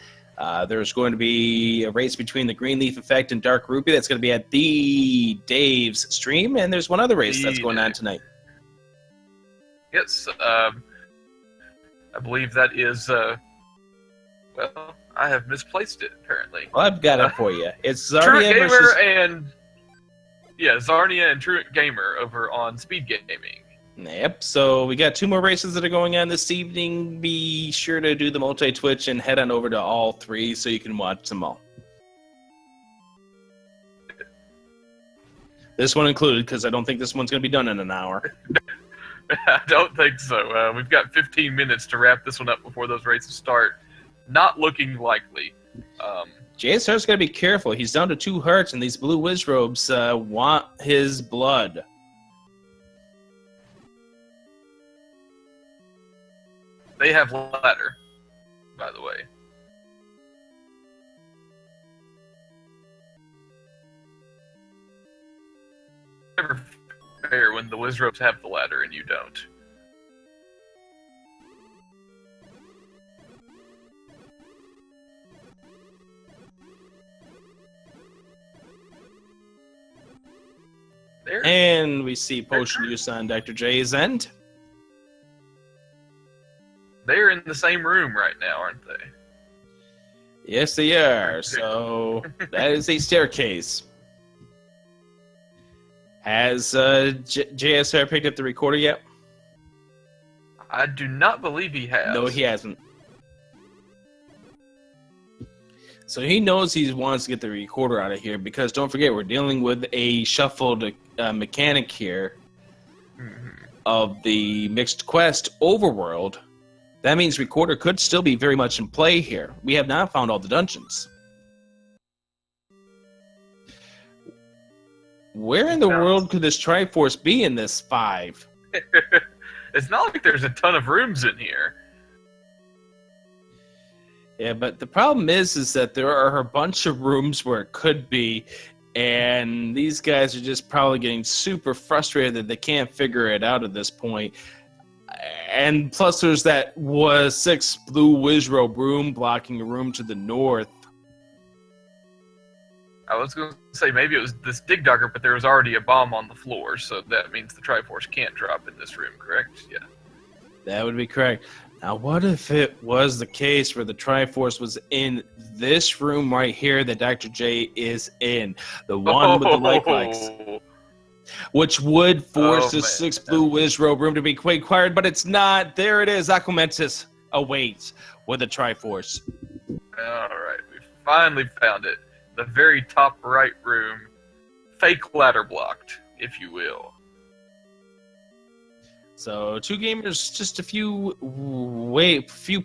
There's going to be a race between the Greenleaf Effect and Dark Rupee. That's going to be at the Dave's stream, and there's one other race that's going on tonight. Yes, I believe that is. Well, I have misplaced it apparently. Well, I've got it for you. It's Zarnia Truant Gamer versus... and Zarnia and Truant Gamer over on Speed Gaming. Yep, so we got 2 more races that are going on this evening. Be sure to do the multi-Twitch and head on over to all 3 so you can watch them all. This one included, because I don't think this one's going to be done in an hour. I don't think so. We've got 15 minutes to wrap this one up before those races start. Not looking likely. JSR's got to be careful. He's down to 2 hearts, and these blue Wizrobes want his blood. They have ladder, by the way. Never fair when the Wizrobes have the ladder and you don't. There. And we see potion use on Dr. J's end. They're in the same room right now, aren't they? Yes, they are. So that is a staircase. Has JSR picked up the recorder yet? I do not believe he has. No, he hasn't. So he knows he wants to get the recorder out of here because don't forget, we're dealing with a shuffled mechanic here of the mixed quest overworld. That means recorder could still be very much in play here. We have not found all the dungeons. Where in the world could this Triforce be in this 5? It's not like there's a ton of rooms in here. Yeah, but the problem is that there are a bunch of rooms where it could be, and these guys are just probably getting super frustrated that they can't figure it out at this point. And plus there's that 6 blue Wizrobe room blocking a room to the north. I was going to say maybe it was this dig dugger, but there was already a bomb on the floor, so that means the Triforce can't drop in this room, correct? Yeah. That would be correct. Now, what if it was the case where the Triforce was in this room right here that Dr. J is in? The one with the lights. Which would force the 6 blue Wizrobe room to be acquired, but it's not. There it is. Aquamentus awaits with the Triforce. Alright, we finally found it. The very top right room. Fake ladder blocked, if you will. So 2 gamers just a few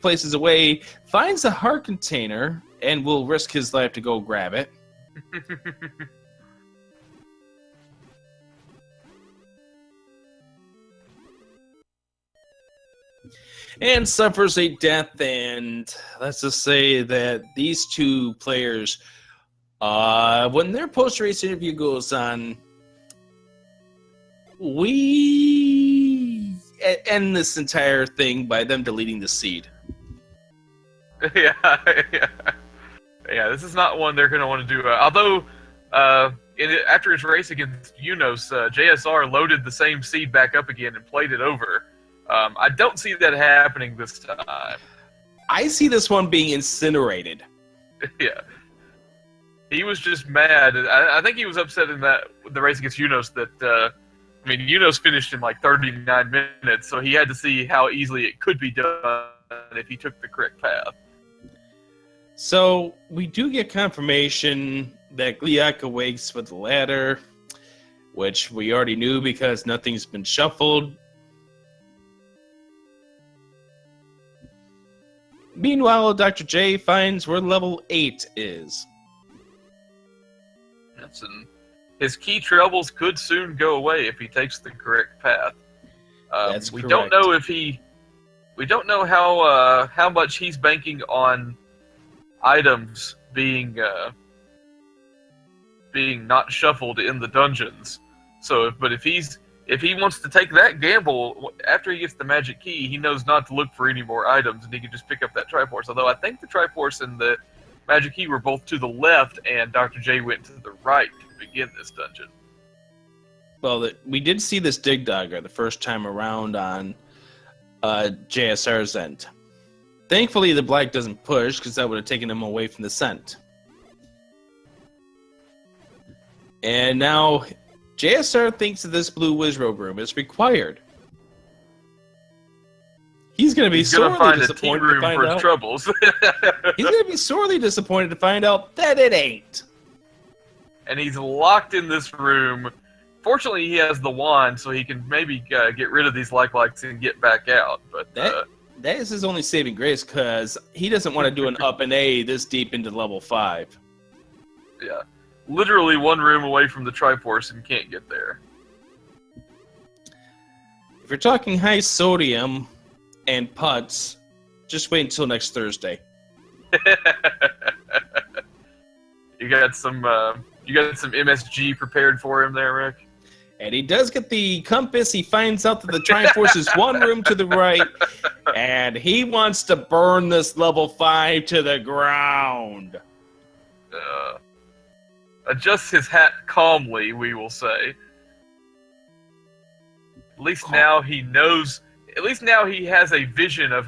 places away finds a heart container and will risk his life to go grab it. And suffers a death, and let's just say that these 2 players, when their post-race interview goes on, we end this entire thing by them deleting the seed. Yeah. This is not one they're going to want to do. Although, after his race against Unos, JSR loaded the same seed back up again and played it over. I don't see that happening this time. I see this one being incinerated. Yeah. He was just mad. I think he was upset in the race against Unos that, Unos finished in like 39 minutes, so he had to see how easily it could be done if he took the correct path. So, we do get confirmation that Gliak awakes with the ladder, which we already knew because nothing's been shuffled. Meanwhile, Dr. J finds where level 8 is. His key troubles could soon go away if he takes the correct path. That's we correct. don't know if we don't know how much he's banking on items being being not shuffled in the dungeons. So, if he wants to take that gamble after he gets the magic key, he knows not to look for any more items, and he can just pick up that Triforce. Although I think the Triforce and the magic key were both to the left, and Dr. J went to the right to begin this dungeon. Well, we did see this Dig Dogger the first time around on JSR's end. Thankfully, the black doesn't push, because that would have taken him away from the scent. And now, JSR thinks that this blue Wizrobe room is required. He's going to be sorely disappointed to find out. Troubles. He's going to be sorely disappointed to find out that it ain't. And he's locked in this room. Fortunately, he has the wand, so he can maybe get rid of these likes and get back out. But that is his only saving grace, because he doesn't want to do an up and A this deep into level 5. Yeah. Literally one room away from the Triforce and can't get there. If you're talking high sodium and putts, just wait until next Thursday. You got some MSG prepared for him there, Rick? And he does get the compass. He finds out that the Triforce is one room to the right, and he wants to burn this level 5 to the ground. Adjusts his hat calmly, we will say. At least now he knows. At least now he has a vision of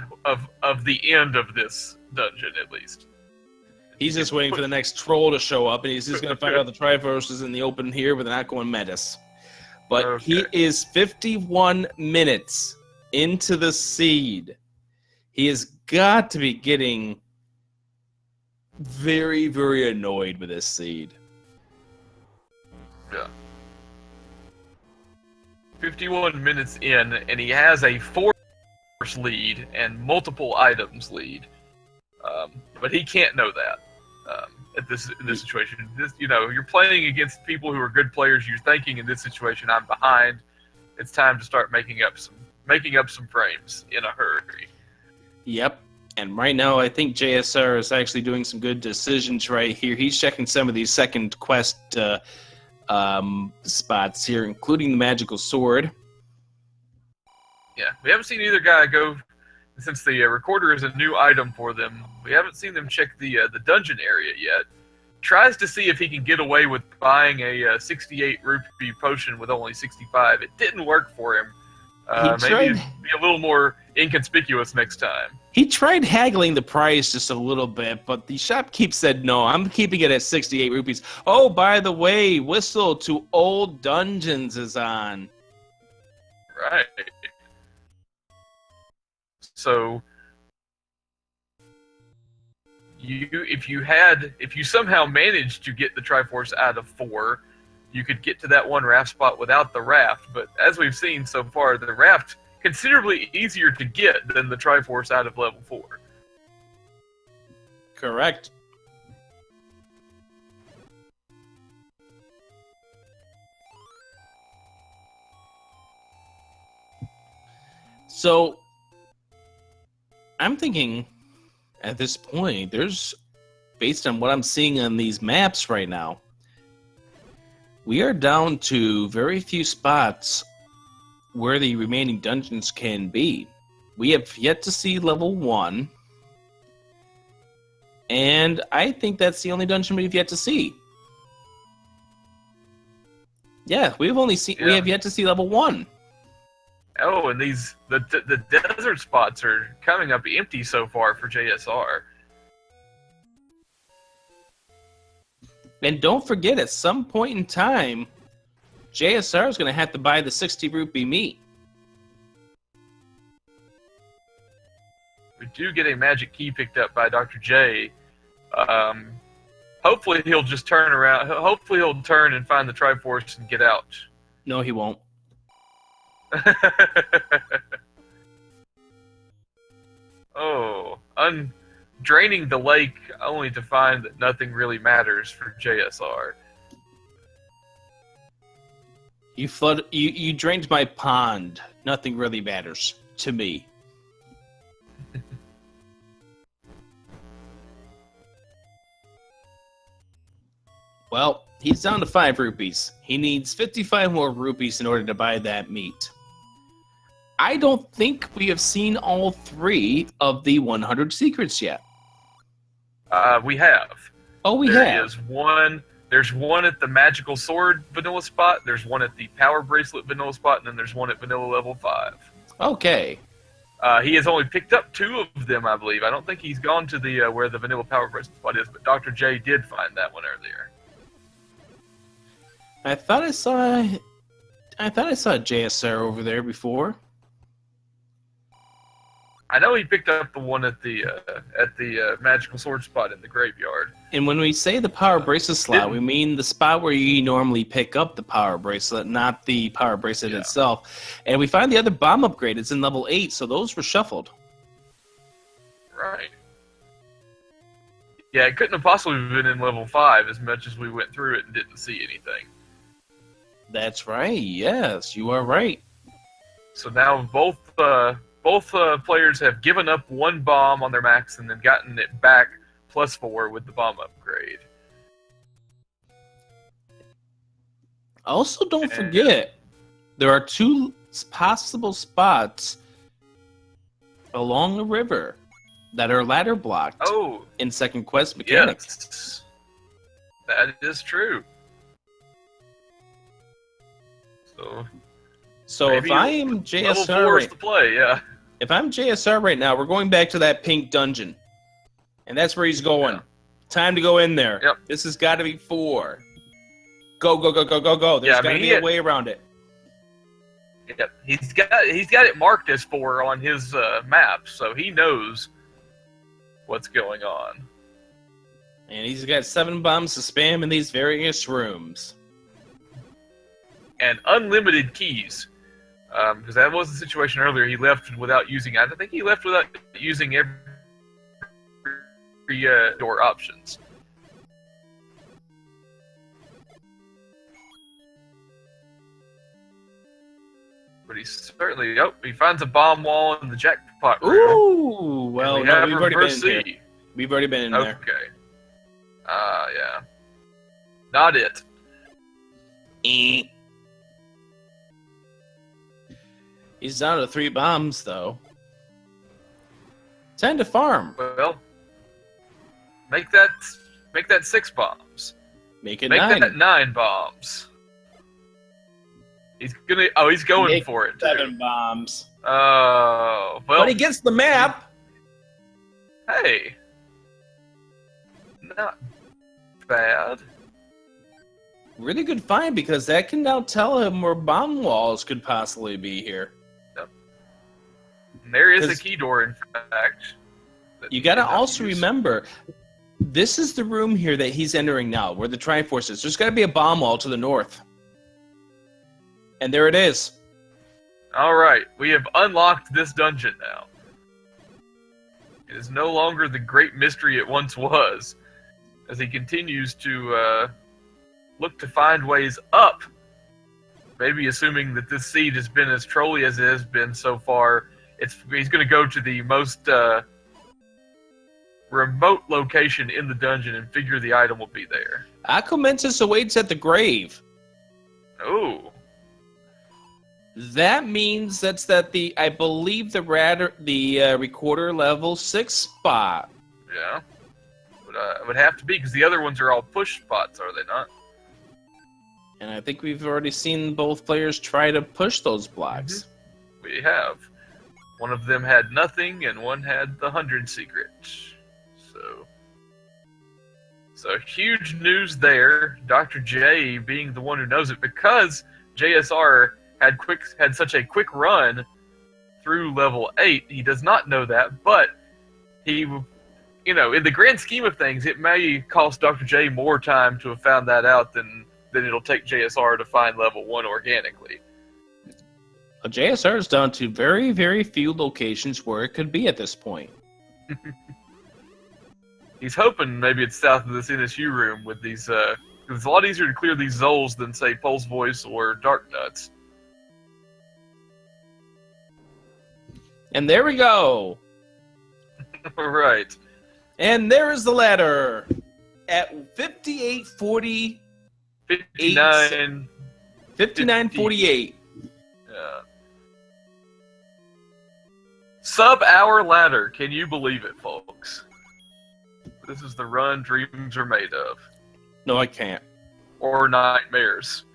the end of this dungeon, at least. He's just waiting for the next troll to show up, and he's just going to find out the Triforce is in the open here, but they're not going Metis. But okay. He is 51 minutes into the seed. He has got to be getting very, very annoyed with this seed. Yeah. 51 minutes in, and he has a force lead and multiple items lead. But he can't know that in this situation. You're playing against people who are good players. You're thinking in this situation, I'm behind. It's time to start making up some frames in a hurry. Yep. And right now, I think JSR is actually doing some good decisions right here. He's checking some of these second quest spots here, including the magical sword. Yeah, we haven't seen either guy go. Since the recorder is a new item for them, we haven't seen them check the dungeon area yet. Tries to see if he can get away with buying a 68 rupee potion with only 65. It didn't work for him. Maybe be a little more inconspicuous next time. He tried haggling the price just a little bit, but the shopkeep said, no, I'm keeping it at 68 rupees. Oh, by the way, Whistle to Old Dungeons is on. Right. So, if you somehow managed to get the Triforce out of 4, you could get to that one raft spot without the raft. But as we've seen so far, the raft considerably easier to get than the Triforce out of level 4. Correct. So, I'm thinking, at this point, based on what I'm seeing on these maps right now, we are down to very few spots where the remaining dungeons can be. We have yet to see level 1, and I think that's the only dungeon we've yet to see. Yeah, we have yet to see level 1. Oh, and the desert spots are coming up empty so far for JSR. And don't forget, at some point in time, JSR is going to have to buy the 60 rupee meat. We do get a magic key picked up by Dr. J. Hopefully he'll just turn around. Hopefully he'll turn and find the Triforce and get out. No, he won't. Draining the lake only to find that nothing really matters for JSR. You drained my pond. Nothing really matters to me. Well, he's down to 5 rupees. He needs 55 more rupees in order to buy that meat. I don't think we have seen all 3 of the 100 secrets yet. We have. Oh, we There have. is one. There's one at the magical sword vanilla spot. There's one at the power bracelet vanilla spot, and then there's one at vanilla level 5. Okay. He has only picked up 2 of them, I believe. I don't think he's gone to the where the vanilla power bracelet spot is, but Dr. J did find that one earlier. I thought I saw JSR over there before. I know he picked up the one at the magical sword spot in the graveyard. And when we say the power bracelet slot, we mean the spot where you normally pick up the power bracelet, not the power bracelet itself. And we find the other bomb upgrade. It's in level 8, so those were shuffled. Right. Yeah, it couldn't have possibly been in level 5 as much as we went through it and didn't see anything. That's right. Yes, you are right. So now both players have given up 1 bomb on their max and then gotten it back +4 with the bomb upgrade. Also, don't forget, there are 2 possible spots along the river that are ladder blocked in second quest mechanics. Yes. That is true. So if I am JSR, to play, yeah. If I'm JSR right now, we're going back to that pink dungeon, and that's where he's going. Yeah. Time to go in there. Yep. This has got to be 4. Go, go, go, go, go, go. There's got to be a way around it. Yep. He's got it marked as 4 on his map, so he knows what's going on. And he's got 7 bombs to spam in these various rooms. And unlimited keys. Because that was the situation earlier. He left without using... I think he left without using every door options. But he's certainly... Oh, he finds a bomb wall in the jackpot room. Ooh! Well, no, we've already been in here. We've already been in there. Okay. Yeah. Not it. He's down to 3 bombs, though. Time to farm. Well, make that 6 bombs. Make it Make 9. that 9 bombs. He's going for it. 7 bombs. Oh, well. But he gets the map. Hey, not bad. Really good find, because that can now tell him where bomb walls could possibly be here. Yep. There is a key door, in fact. You got to also remember, this is the room here that he's entering now, where the Triforce is. There's got to be a bomb wall to the north. And there it is. All right, we have unlocked this dungeon now. It is no longer the great mystery it once was, as he continues to look to find ways up. Maybe assuming that this seed has been as trolly as it has been so far, he's going to go to the most remote location in the dungeon and figure the item will be there. Akumentus awaits at the grave. Oh. That means I believe the recorder level 6 spot. Yeah. But it would have to be, because the other ones are all push spots, are they not? And I think we've already seen both players try to push those blocks. Mm-hmm. We have. One of them had nothing, and one had the 100 secret. So huge news there. Dr. J being the one who knows it, because JSR had such a quick run through level 8. He does not know that, but he, in the grand scheme of things, it may cost Dr. J more time to have found that out than it'll take JSR to find level 1 organically. JSR is down to very, very few locations where it could be at this point. He's hoping maybe it's south of this NSU room with these, because it's a lot easier to clear these Zols than, say, Pulse Voice or Dark Nuts. And there we go! Right. And there is the ladder! at 58.40. 59. 59.48. Sub-hour ladder. Can you believe it, folks? This is the run dreams are made of. No, I can't. Or nightmares.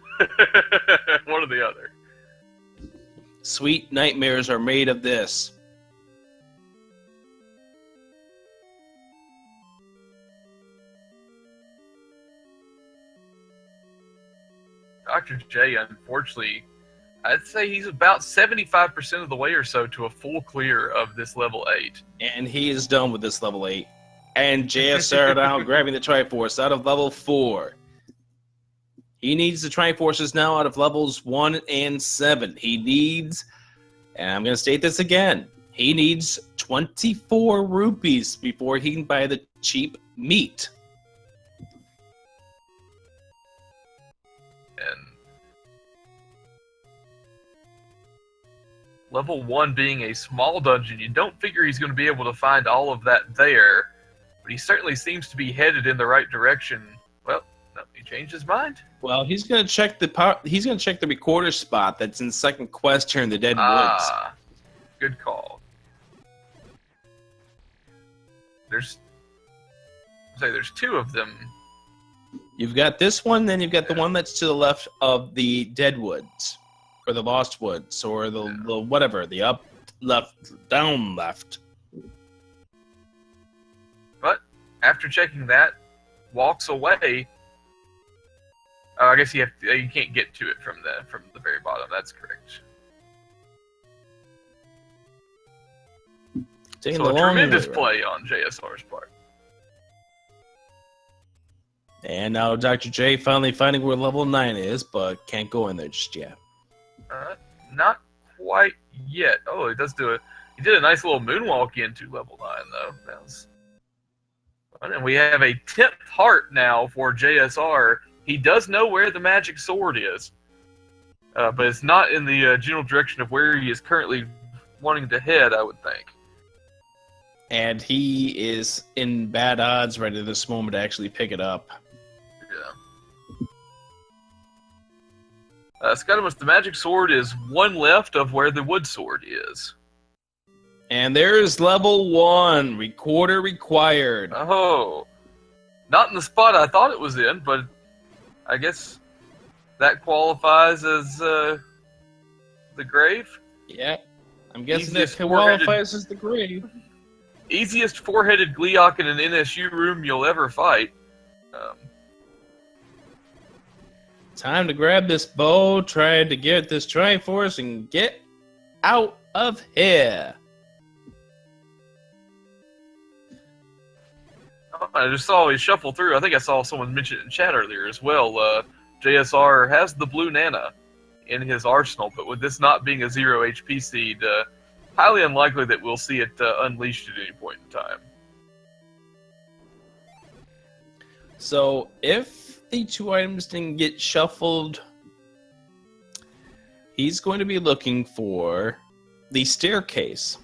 One or the other. Sweet nightmares are made of this. Dr. J, unfortunately, I'd say he's about 75% of the way or so to a full clear of this level 8. And he is done with this level 8. And JSR now grabbing the Triforce out of level 4. He needs the Triforces now out of levels 1 and 7. He needs, and I'm going to state this again, he needs 24 rupees before he can buy the cheap meat. And level 1 being a small dungeon, you don't figure he's going to be able to find all of that there, but he certainly seems to be headed in the right direction. Well, no, he changed his mind. Well, he's going to check the recorder spot that's in second quest here in the Dead Woods. Good call. There's two of them. You've got this one, then you've got the one that's to the left of the Dead Woods, or the Lost Woods, or the whatever, the up, left, down, left. But after checking that, walks away. I guess you can't get to it from the very bottom. That's correct. So a tremendous play on JSR's part. And now Dr. J finally finding where level 9 is, but can't go in there just yet. Not quite yet. Oh, he did a nice little moonwalk into level 9, though. That was fun. And we have a 10th heart now for JSR. He does know where the magic sword is, but it's not in the general direction of where he is currently wanting to head, I would think. And he is in bad odds right at this moment to actually pick it up. Yeah. Scudamus, the magic sword is one left of where the wood sword is. And there's level 1. Recorder required. Oh. Not in the spot I thought it was in, but I guess that qualifies as the grave? Yeah. I'm guessing it qualifies as the grave. Easiest four-headed Gleeok in an NSU room you'll ever fight. Time to grab this bow, try to get this Triforce, and get out of here. I just saw he shuffle through. I think I saw someone mention it in chat earlier as well. JSR has the blue Nana in his arsenal, but with this not being a 0 HP seed, highly unlikely that we'll see it unleashed at any point in time. So if the 2 items didn't get shuffled, he's going to be looking for the staircase,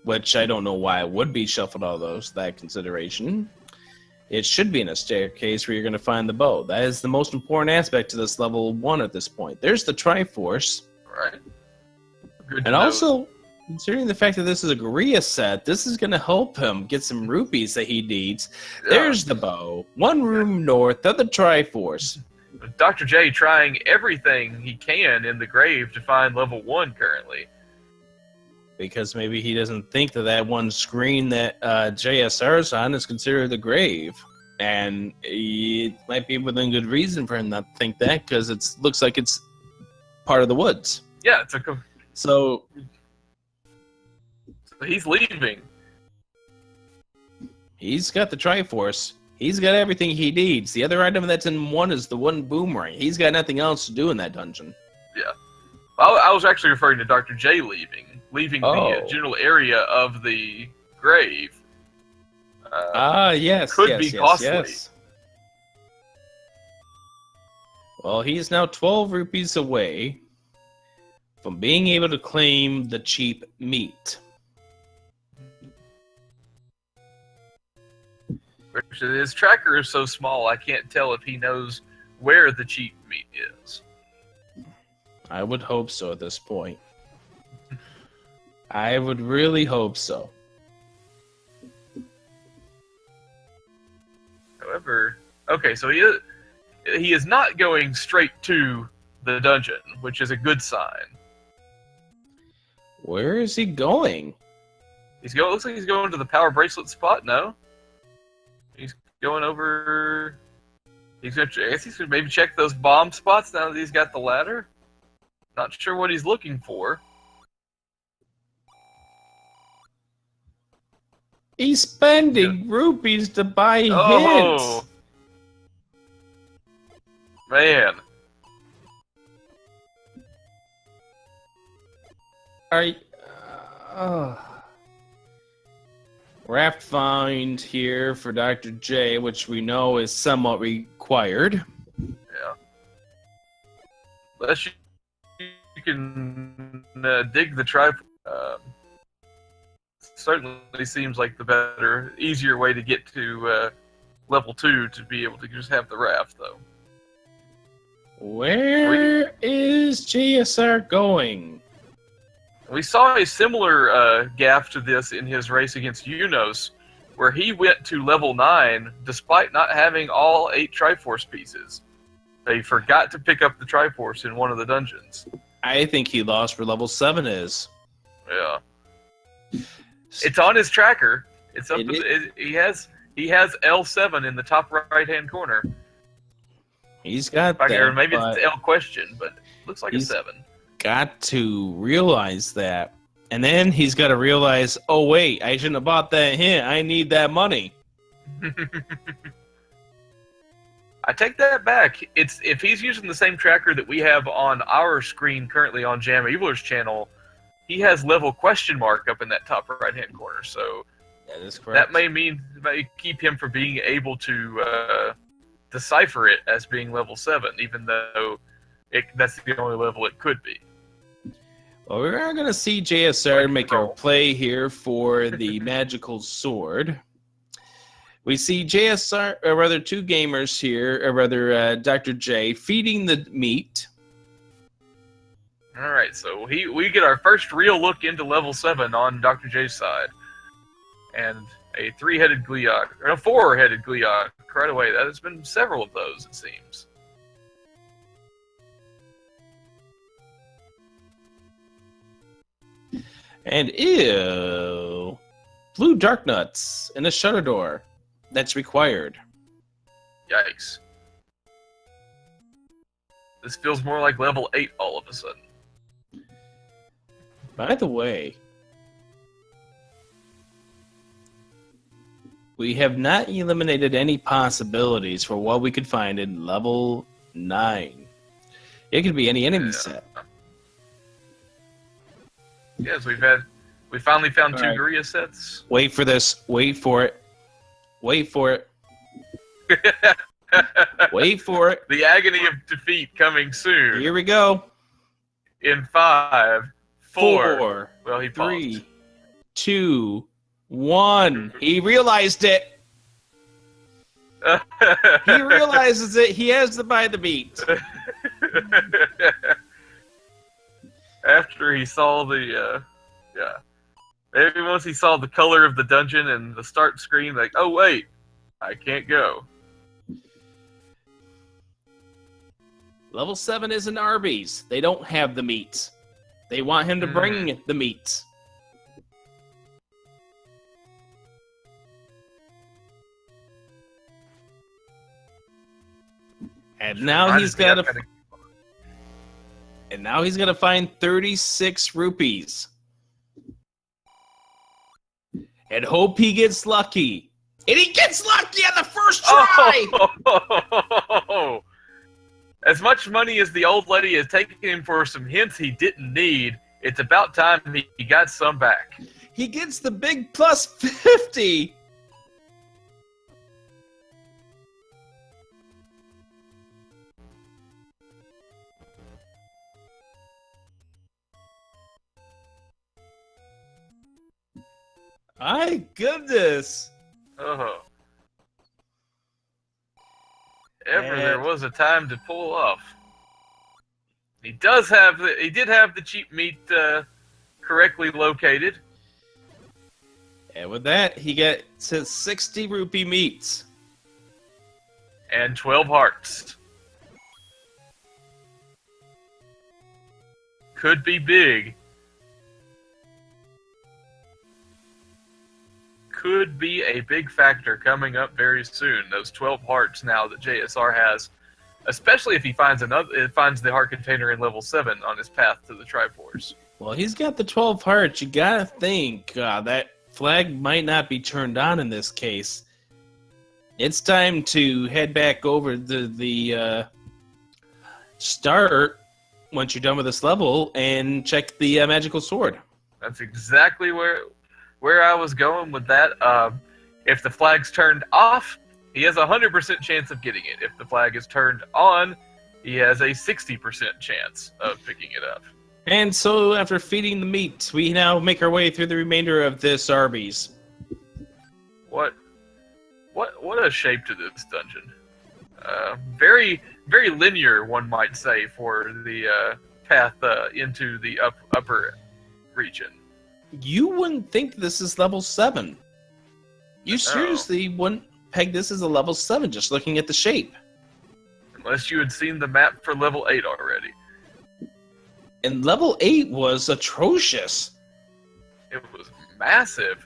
which I don't know why it would be shuffled out of that consideration. It should be in a staircase where you're going to find the bow. That is the most important aspect to this level 1 at this point. There's the Triforce. Right. And also, considering the fact that this is a Guerrilla set, this is going to help him get some rupees that he needs. Yeah. There's the bow. 1 room north of the Triforce. Dr. J trying everything he can in the grave to find level 1 currently. Because maybe he doesn't think that one screen that JSR's on is considered the grave. And it might be within good reason for him not to think that, because it looks like it's part of the woods. Yeah, So he's leaving. He's got the Triforce. He's got everything he needs. The other item that's in 1 is the 1 boomerang. He's got nothing else to do in that dungeon. Yeah. I was actually referring to Dr. J leaving the general area of the grave. Yes. Could be costly. Yes. Well, he's now 12 rupees away from being able to claim the cheap meat. His tracker is so small, I can't tell if he knows where the cheap meat is. I would hope so at this point. I would really hope so. However, okay, so he is not going straight to the dungeon, which is a good sign. Where is he going? Looks like he's going to the power bracelet spot. No, he's going over. I guess he's gonna maybe check those bomb spots now that he's got the ladder. Not sure what he's looking for. He's spending rupees to buy hints. Oh, man. Raft find here for Dr. J, which we know is somewhat required. Yeah. Unless you can dig the Triforce. Certainly seems like the better, easier way to get to level 2 to be able to just have the raft, though. Where is JSR going? We saw a similar gaff to this in his race against Unos, where he went to level 9 despite not having all 8 Triforce pieces. He forgot to pick up the Triforce in one of the dungeons. I think he lost where level 7 is. Yeah. It's on his tracker. It's up. He has L7 in the top right-hand corner. He's got that. Or maybe it's L question, but it looks like a 7. Got to realize that, and then he's got to realize, oh wait, I shouldn't have bought that hint. I need that money. I take that back. If he's using the same tracker that we have on our screen currently on JamEvil's channel, he has level question mark up in that top right-hand corner. So that is correct. That may keep him from being able to decipher it as being level 7, even though that's the only level it could be. Well, we are going to see JSR make a play here for the magical sword. We see JSR, or rather 2Gamers here, or rather Dr. J, feeding the meat. All right, so we get our first real look into level 7 on Dr. J's side. And a 3-headed Gleeok, or a 4-headed Gleeok right away. That has been several of those, it seems. And ew, blue dark nuts and a shutter door. That's required. Yikes. This feels more like level 8 all of a sudden. By the way, we have not eliminated any possibilities for what we could find in level 9. It could be any enemy set. Yes, we finally found all 2 right. Guria sets. Wait for this. Wait for it. Wait for it. Wait for it. The agony of defeat coming soon. Here we go. In 5, 4. Well, he 3, paused. 2, 1. He realized it. He realizes it. He has to buy the beat. After he saw the, maybe once he saw the color of the dungeon and the start screen, like, oh wait, I can't go. Level 7 is an Arby's. They don't have the meat. They want him to bring the meat. And now he's got to. And now he's going to find 36 rupees. And hope he gets lucky. And he gets lucky on the first try! Oh. As much money as the old lady has taken him for some hints he didn't need, it's about time he got some back. He gets the big plus 50! My goodness! Oh. there was a time to pull off. He did have the cheap meat correctly located. And with that, he gets his 60 rupee meats. And 12 hearts. Could be big. Could be a big factor coming up very soon. Those 12 hearts now that JSR has, especially if he finds the heart container in level 7 on his path to the Triforce. Well, he's got the 12 hearts. You gotta think that flag might not be turned on in this case. It's time to head back over to the start once you're done with this level and check the magical sword. That's exactly where I was going with that. If the flag's turned off, he has a 100% chance of getting it. If the flag is turned on, he has a 60% chance of picking it up. And so, after feeding the meat, we now make our way through the remainder of this Arby's. What a shape to this dungeon. Very, very linear, one might say, for the path into the upper region. You wouldn't think this is level 7. You seriously wouldn't peg this as a level 7 just looking at the shape. Unless you had seen the map for level 8 already. And level 8 was atrocious. It was massive.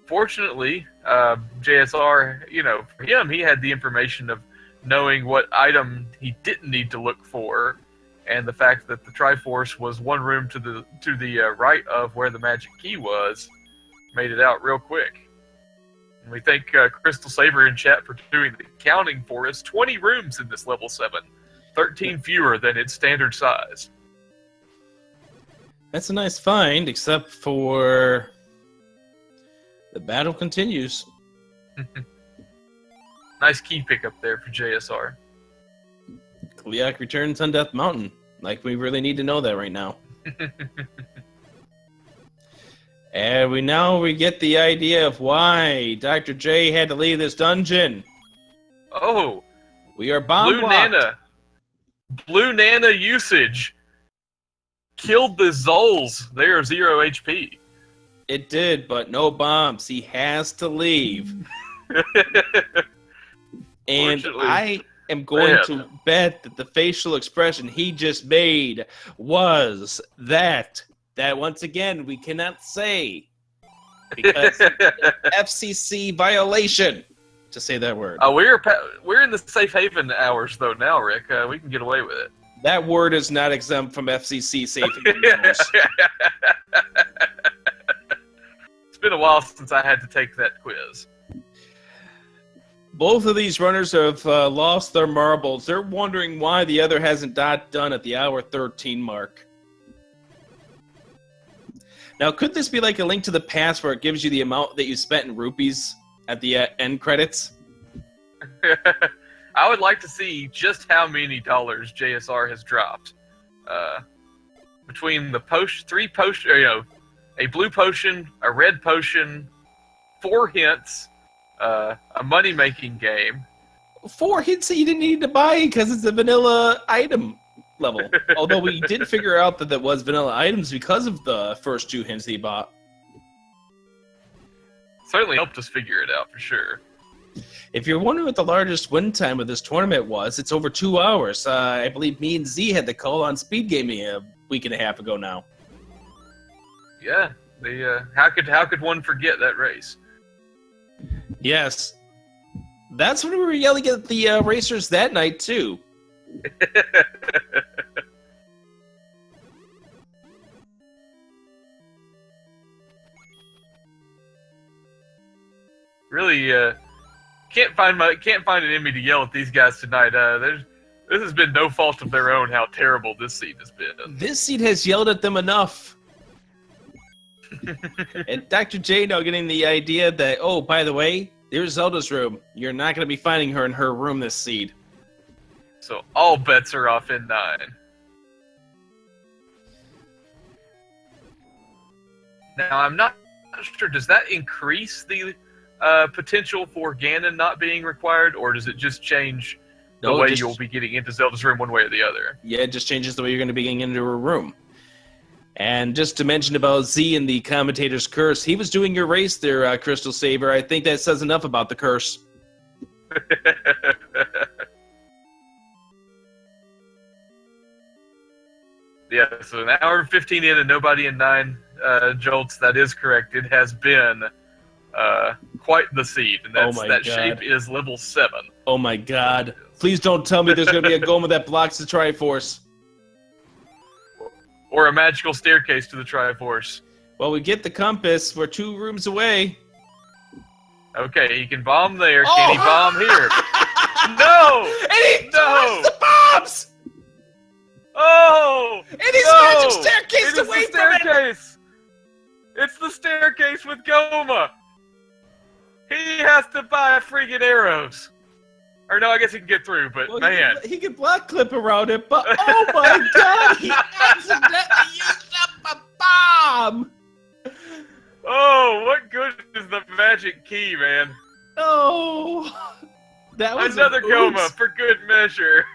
Fortunately, JSR, for him, he had the information of knowing what item he didn't need to look for, and the fact that the Triforce was one room to the right of where the magic key was, made it out real quick. And we thank Crystal Saver in chat for doing the counting for us. 20 rooms in this level 7. 13 fewer than its standard size. That's a nice find, except for the battle continues. Nice key pickup there for JSR. Kliak returns on Death Mountain. Like, we really need to know that right now. And we get the idea of why Dr. J had to leave this dungeon. Oh! We are bomb blocked. Blue Nana usage killed the Zols. They are 0 HP. It did, but no bombs. He has to leave. And I am going to bet that the facial expression he just made was that once again we cannot say because FCC violation to say that word. We're in the safe haven hours though now, Rick. We can get away with it. That word is not exempt from FCC safe haven hours. It's been a while since I had to take that quiz. Both of these runners have lost their marbles. They're wondering why the other hasn't done at the hour 13 mark. Now, could this be like a Link to the Past where it gives you the amount that you spent in rupees at the end credits? I would like to see just how many dollars JSR has dropped. Between the three potions, a blue potion, a red potion, 4 hints, a money-making game. 4 hints that you didn't need to buy because it's a vanilla item level. Although we did figure out that was vanilla items because of the first 2 hints that you bought. Certainly helped us figure it out for sure. If you're wondering what the largest win time of this tournament was, it's over 2 hours. I believe me and Z had the call on speed gaming a week and a half ago now. Yeah, how could one forget that race? Yes. That's when we were yelling at the racers that night, too. Really, can't find an enemy to yell at these guys tonight. This has been no fault of their own how terrible this seed has been. This seed has yelled at them enough. And Dr. J now getting the idea that, oh, by the way, there's Zelda's room. You're not going to be finding her in her room this seed. So all bets are off in 9. Now, I'm not sure, does that increase the potential for Ganon not being required, or does it just change the way you'll be getting into Zelda's room one way or the other? Yeah, it just changes the way you're going to be getting into a room. And just to mention about Z and the commentator's curse, he was doing your race there, Crystal Saber. I think that says enough about the curse. Yeah, so an hour and 15 in and nobody in 9 jolts. That is correct. It has been quite the seed, and that shape is level 7. Oh my god. Please don't tell me there's going to be a Goma that blocks the Triforce. Or a magical staircase to the Triforce. Well, we get the compass. We're 2 rooms away. Okay, he can bomb there. Oh! Can he bomb here? No! And he throws the bombs! Oh! And he's magic staircase to wait for it! It's the staircase with Goma! He has to buy friggin' arrows. Or no, I guess he can get through, but well, man. He can block clip around it, but oh my god, he accidentally used up a bomb! Oh, what good is the magic key, man? Oh, that was another Goma for good measure.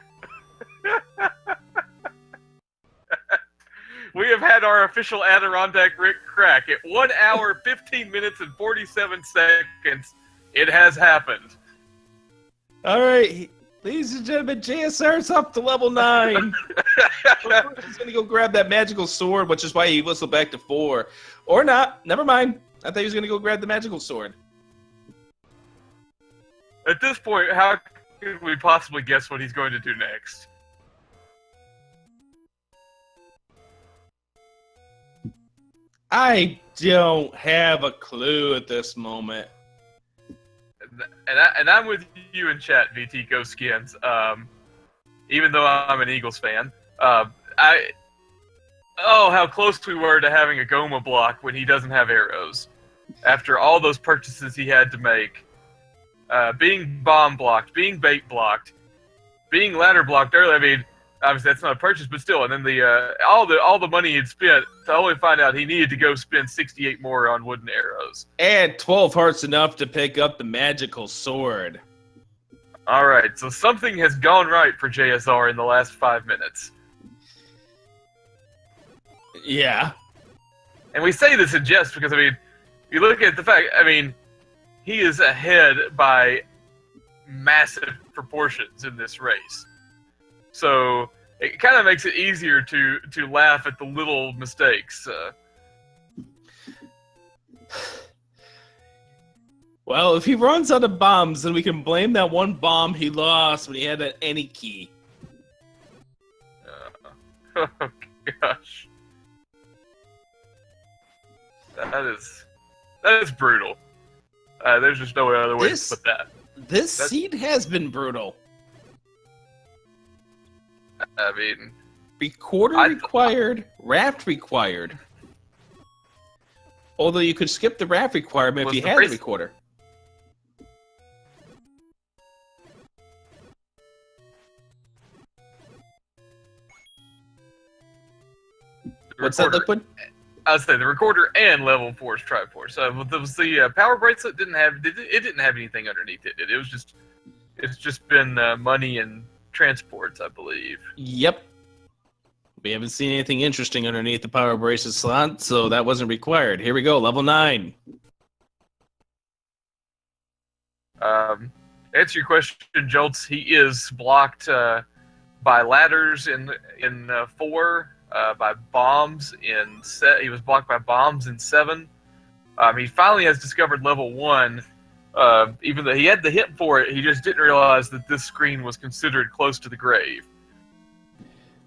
We have had our official Adirondack Rick crack. At 1 hour, 15 minutes, and 47 seconds, it has happened. All right, ladies and gentlemen, JSR's up to level 9. He's going to go grab that magical sword, which is why he whistled back to 4. Or not. Never mind. I thought he was going to go grab the magical sword. At this point, how could we possibly guess what he's going to do next? I don't have a clue at this moment. And I'm with you in chat, VT Go Skins. Even though I'm an Eagles fan, how close we were to having a Goma block when he doesn't have arrows. After all those purchases he had to make, being bomb blocked, being bait blocked, being ladder blocked earlier. I mean, obviously that's not a purchase, but still. And then all the money he'd spent to only find out he needed to go spend 68 more on wooden arrows. And 12 hearts enough to pick up the magical sword. All right, so something has gone right for JSR in the last 5 minutes. Yeah. And we say this in jest because, I mean, you look at the fact, I mean, he is ahead by massive proportions in this race. So it kind of makes it easier to laugh at the little mistakes. Well, if he runs out of bombs, then we can blame that one bomb he lost when he had that any key. Oh, gosh. That is brutal. There's just no other way to put that. This seed has been brutal. I mean... Recorder required, raft required. Although you could skip the raft requirement if you had the recorder. What's that, Liquid? I was saying the recorder and level 4's Triforce. The power bracelet didn't have anything underneath it. It's just been money and transports, I believe. Yep. We haven't seen anything interesting underneath the power bracelet slot, so that wasn't required. Here we go, level 9. Answer your question, Jolts. He is blocked by ladders in 4. By bombs in he was blocked by bombs in 7. He finally has discovered level 1. Even though he had the hit for it, he just didn't realize that this screen was considered close to the grave.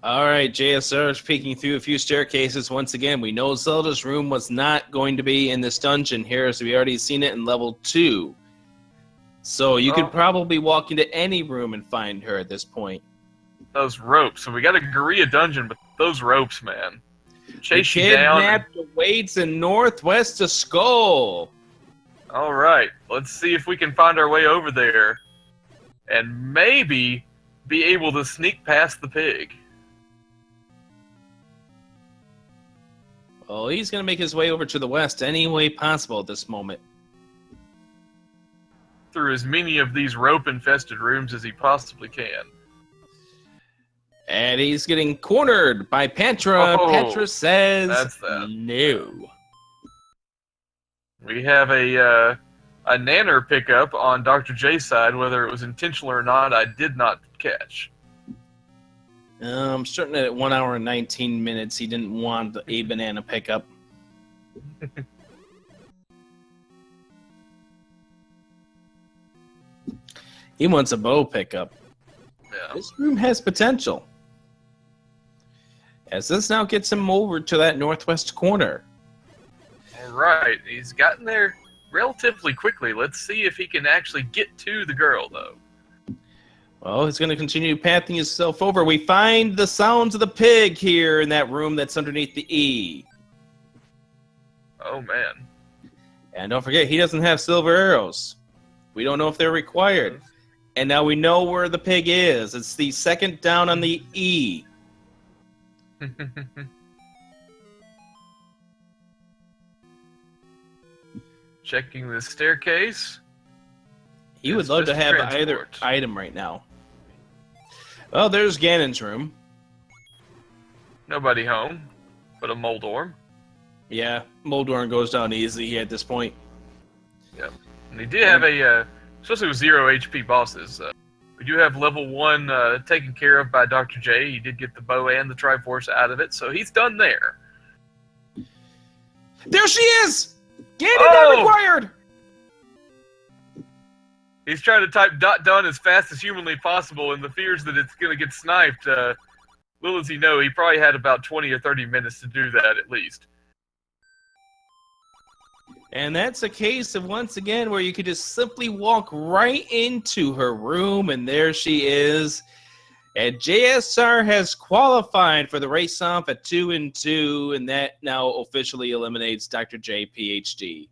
All right, JSR is peeking through a few staircases once again. We know Zelda's room was not going to be in this dungeon here, so we already seen it in level 2. So you could probably walk into any room and find her at this point. Those ropes. So we got a Gorilla dungeon, but those ropes, man. Chase you down. Kidnapped awaits in northwest of Skull. All right. Let's see if we can find our way over there and maybe be able to sneak past the pig. Well, he's going to make his way over to the west any way possible at this moment. through as many of these rope-infested rooms as he possibly can. And he's getting cornered by Patra. Oh, Patra says that's that. no. We have a nanner pickup on Dr. J's side. Whether it was intentional or not, I did not catch. I'm starting at 1 hour and 19 minutes. He didn't want a banana pickup. He wants a bow pickup. Yeah. This room has potential. As this now gets him over to that northwest corner. All right, he's gotten there relatively quickly. Let's see if he can actually get to the girl, though. Well, he's going to continue pathing himself over. We find the sounds of the pig here in that room that's underneath the E. Oh, man. And don't forget, he doesn't have silver arrows. We don't know if they're required. And now we know where the pig is. It's the second down on the E. Checking the staircase. He would love to have either item right now. Well, there's Ganon's room. Nobody home, but a Moldorm. Yeah, Moldorm goes down easy at this point. Yep. And he did have especially with 0 HP bosses, we do have level 1 taken care of by Dr. J. He did get the bow and the Triforce out of it, so he's done there. There she is! Ganon not required! He's trying to type .done as fast as humanly possible in the fears that it's going to get sniped. Little does he know, he probably had about 20 or 30 minutes to do that at least. And that's a case of, once again, where you could just simply walk right into her room, and there she is. And JSR has qualified for the race-off at 2-2, and that now officially eliminates Dr. J, PhD.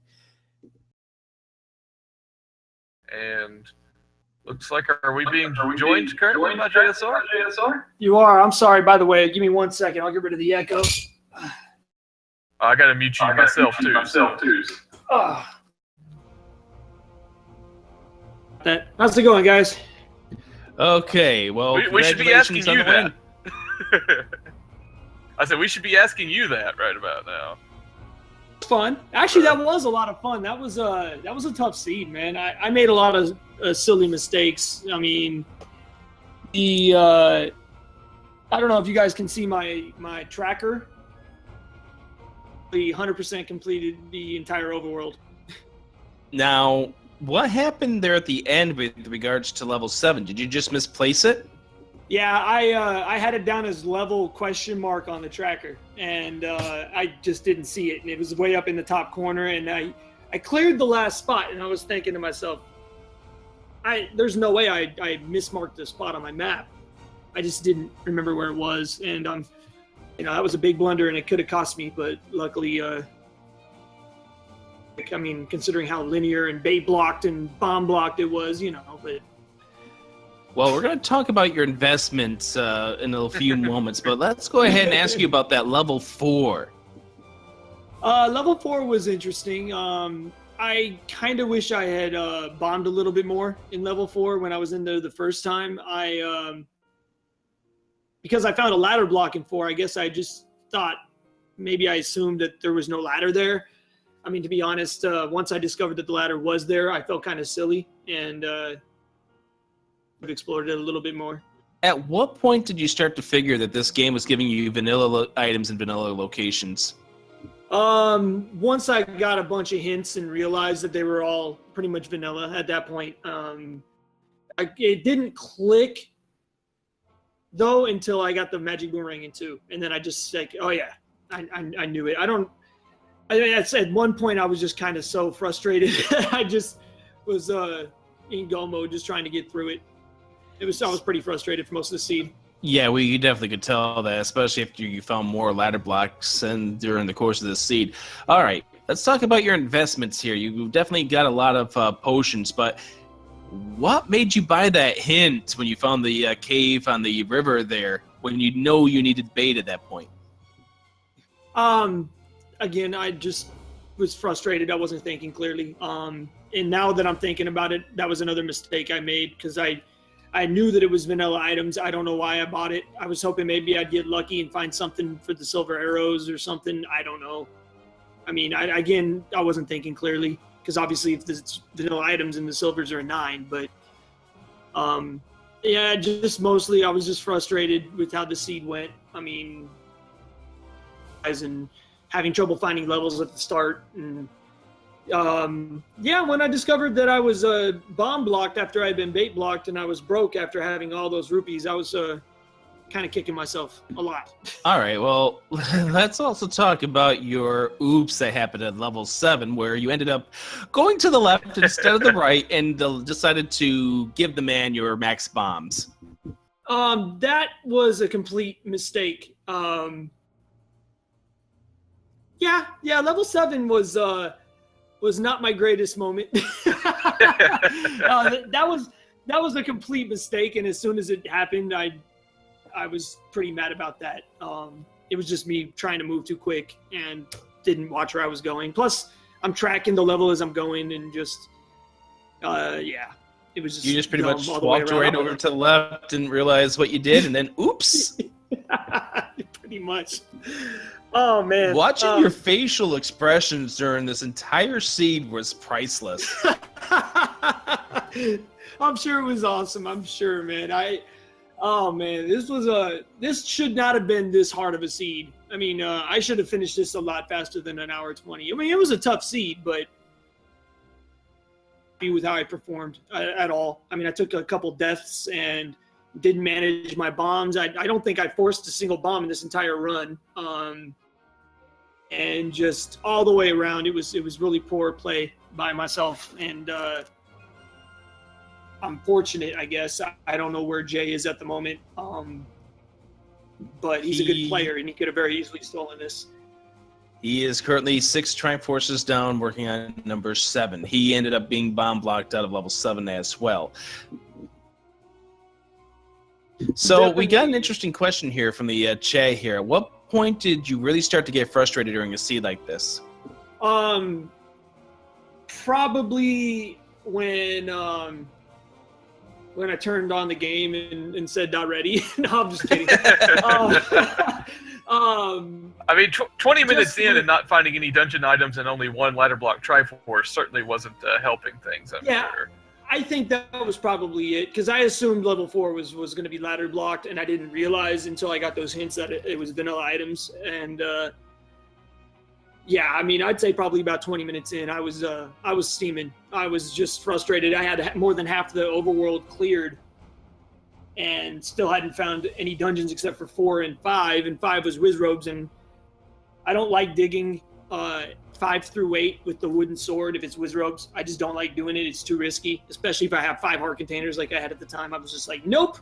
And looks like, are we being joined currently by JSR? You are. I'm sorry, by the way. Give me 1 second. I'll get rid of the echo. I got to mute you myself, too. How's it going, guys? Okay, well, we should be asking you that. win. I said we should be asking you that right about now. Fun. Actually, that was a lot of fun. That was a tough seed, man. I made a lot of silly mistakes. I mean, I don't know if you guys can see my tracker. We 100% completed the entire overworld. Now, what happened there at the end with regards to level 7? Did you just misplace it? Yeah, I had it down as level ? On the tracker, and I just didn't see it, and it was way up in the top corner, and I cleared the last spot, and I was thinking to myself, there's no way I mismarked the spot on my map. I just didn't remember where it was, and that was a big blunder, and it could have cost me, but luckily, I mean, considering how linear and bait blocked and bomb blocked it was, but... Well, we're going to talk about your investments in a few moments, but let's go ahead and ask you about that level 4. Level 4 was interesting. I kind of wish I had bombed a little bit more in level 4 when I was in there the first time. Because I found a ladder block in 4, I guess I just thought, maybe I assumed that there was no ladder there. I mean, to be honest, once I discovered that the ladder was there, I felt kind of silly, and I've explored it a little bit more. At what point did you start to figure that this game was giving you vanilla items and vanilla locations? Once I got a bunch of hints and realized that they were all pretty much vanilla at that point, it didn't click, though, until I got the magic boomerang in 2. And then I just like, oh yeah, I knew it. At one point I was just kind of so frustrated. I just was in go mode, just trying to get through it. I was pretty frustrated for most of the seed. Yeah, you definitely could tell that, especially after you found more ladder blocks and during the course of the seed. All right, let's talk about your investments here. You definitely got a lot of potions, but what made you buy that hint when you found the cave on the river there, when you know you needed bait at that point? Again, I just was frustrated. I wasn't thinking clearly. And now that I'm thinking about it, that was another mistake I made because I knew that it was vanilla items. I don't know why I bought it. I was hoping maybe I'd get lucky and find something for the silver arrows or something. I don't know. I mean, I wasn't thinking clearly because obviously if there's vanilla items and the silvers are a 9, but yeah, just mostly I was just frustrated with how the seed went. I mean, and having trouble finding levels at the start. And yeah, when I discovered that I was bomb blocked after I'd been bait blocked and I was broke after having all those rupees, I was kind of kicking myself a lot. All right, well, let's also talk about your oops that happened at level 7, where you ended up going to the left instead of the right and decided to give the man your max bombs. That was a complete mistake. Yeah, level 7 was not my greatest moment. That was a complete mistake, and as soon as it happened, I was pretty mad about that. It was just me trying to move too quick and didn't watch where I was going. Plus, I'm tracking the level as I'm going, and just yeah, it was just. You just pretty much walked right over to the left, didn't realize what you did, and then oops. Pretty much. Oh man! Watching your facial expressions during this entire seed was priceless. I'm sure it was awesome. I'm sure, man. Oh man, this should not have been this hard of a seed. I mean, I should have finished this a lot faster than an hour 20. I mean, it was a tough seed, but with how I performed at all. I mean, I took a couple deaths and didn't manage my bombs. I don't think I forced a single bomb in this entire run. And just all the way around, it was really poor play by myself. And I'm fortunate, I guess. I don't know where Jay is at the moment, but he's a good player, and he could have very easily stolen this. He is currently 6 Triforces down, working on number 7. He ended up being bomb blocked out of level 7 as well. So we got an interesting question here from the chat here. At what point did you really start to get frustrated during a seed like this? Probably when I turned on the game and said "not ready." No, I'm just kidding. I mean, 20 minutes in and not finding any dungeon items and only one ladder block Triforce certainly wasn't helping things. I'm sure. I think that was probably it, because I assumed level 4 was going to be ladder blocked, and I didn't realize until I got those hints that it was vanilla items. And yeah, I mean, I'd say probably about 20 minutes in, I was steaming. I was just frustrated. I had more than half the overworld cleared, and still hadn't found any dungeons except for 4 and 5. And 5 was Wizrobes, and I don't like digging 5 through 8 with the wooden sword if it's Wizrobes. I just don't like doing it. It's too risky, especially if I have 5 heart containers like I had at the time. I was just like, nope.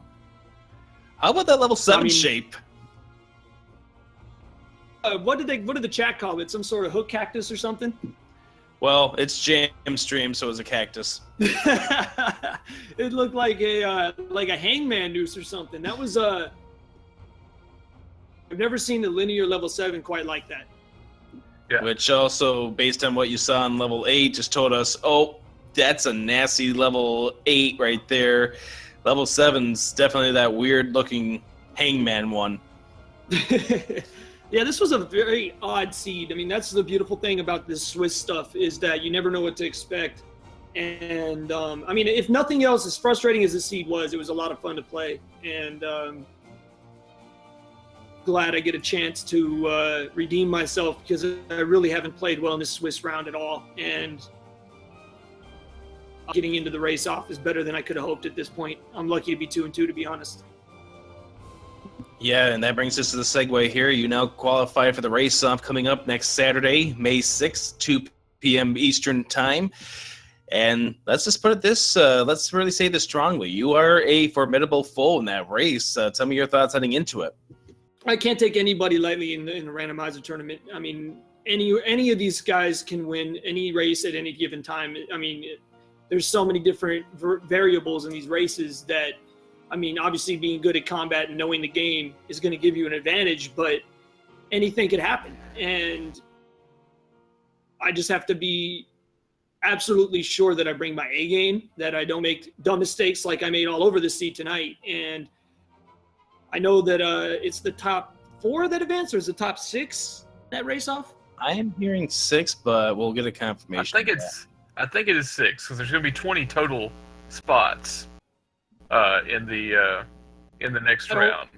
How about that level 7 shape? What did the chat call it? Some sort of hook cactus or something? Well, it's Jam Stream, so it was a cactus. It looked like a hangman noose or something. That was I've never seen a linear level 7 quite like that. Yeah. Which also, based on what you saw in level 8, just told us, oh, that's a nasty level 8 right there. Level 7's definitely that weird-looking hangman one. Yeah, this was a very odd seed. I mean, that's the beautiful thing about this Swiss stuff, is that you never know what to expect. And, I mean, if nothing else, as frustrating as the seed was, it was a lot of fun to play. And glad I get a chance to redeem myself, because I really haven't played well in this Swiss round at all. And getting into the race off is better than I could have hoped at this point. I'm lucky to be 2-2, to be honest. Yeah, and that brings us to the segue here. You now qualify for the race off coming up next Saturday, May 6th, 2 p.m. Eastern Time. And let's just put it this, let's really say this strongly. You are a formidable foe in that race. Tell me your thoughts heading into it. I can't take anybody lightly in the randomizer tournament. I mean, any of these guys can win any race at any given time. I mean, there's so many different variables in these races that, I mean, obviously being good at combat and knowing the game is going to give you an advantage, but anything could happen. And I just have to be absolutely sure that I bring my A game, that I don't make dumb mistakes like I made all over the seat tonight. And I know that it's the top 4 that advance, or is the top 6 that race off? I am hearing 6, but we'll get a confirmation. I think it is 6 because there's going to be 20 total spots in the next round.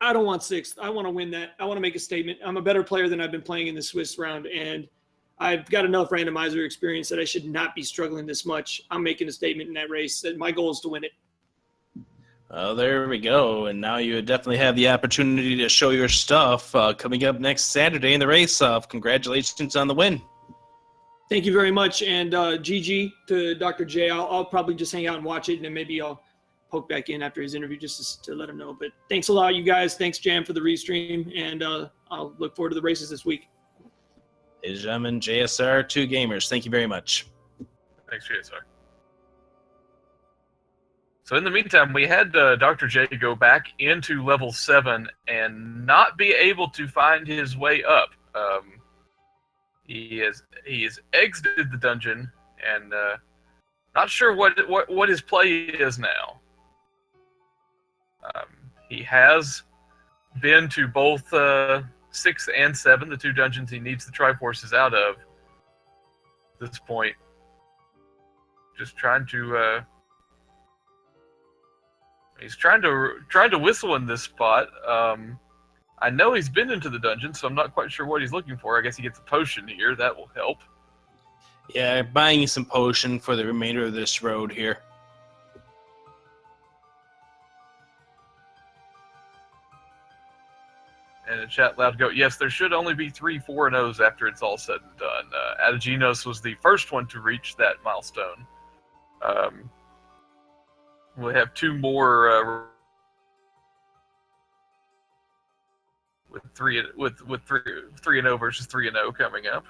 I don't want 6th. I want to win that. I want to make a statement. I'm a better player than I've been playing in the Swiss round, and I've got enough randomizer experience that I should not be struggling this much. I'm making a statement in that race, and my goal is to win it. Oh, there we go. And now you definitely have the opportunity to show your stuff coming up next Saturday in the race-off. Congratulations on the win. Thank you very much. And GG to Dr. J. I'll probably just hang out and watch it, and then maybe I'll poke back in after his interview just to let him know. But thanks a lot, you guys. Thanks, Jam, for the restream, and I'll look forward to the races this week. Ladies and gentlemen, JSR2Gamers, thank you very much. Thanks, JSR. So in the meantime, we had Dr. J go back into level 7 and not be able to find his way up. He has exited the dungeon and not sure what his play is now. He has been to both 6 and 7, the 2 dungeons he needs the Triforces out of at this point. Just trying to he's trying to whistle in this spot. I know he's been into the dungeon, so I'm not quite sure what he's looking for. I guess he gets a potion here. That will help. Yeah, buying you some potion for the remainder of this road here. And in chat loud go, yes, there should only be 3 4-0s after it's all said and done. Adaginos was the first one to reach that milestone. We'll have 2 more with 3 and 0 versus 3 and 0 coming up.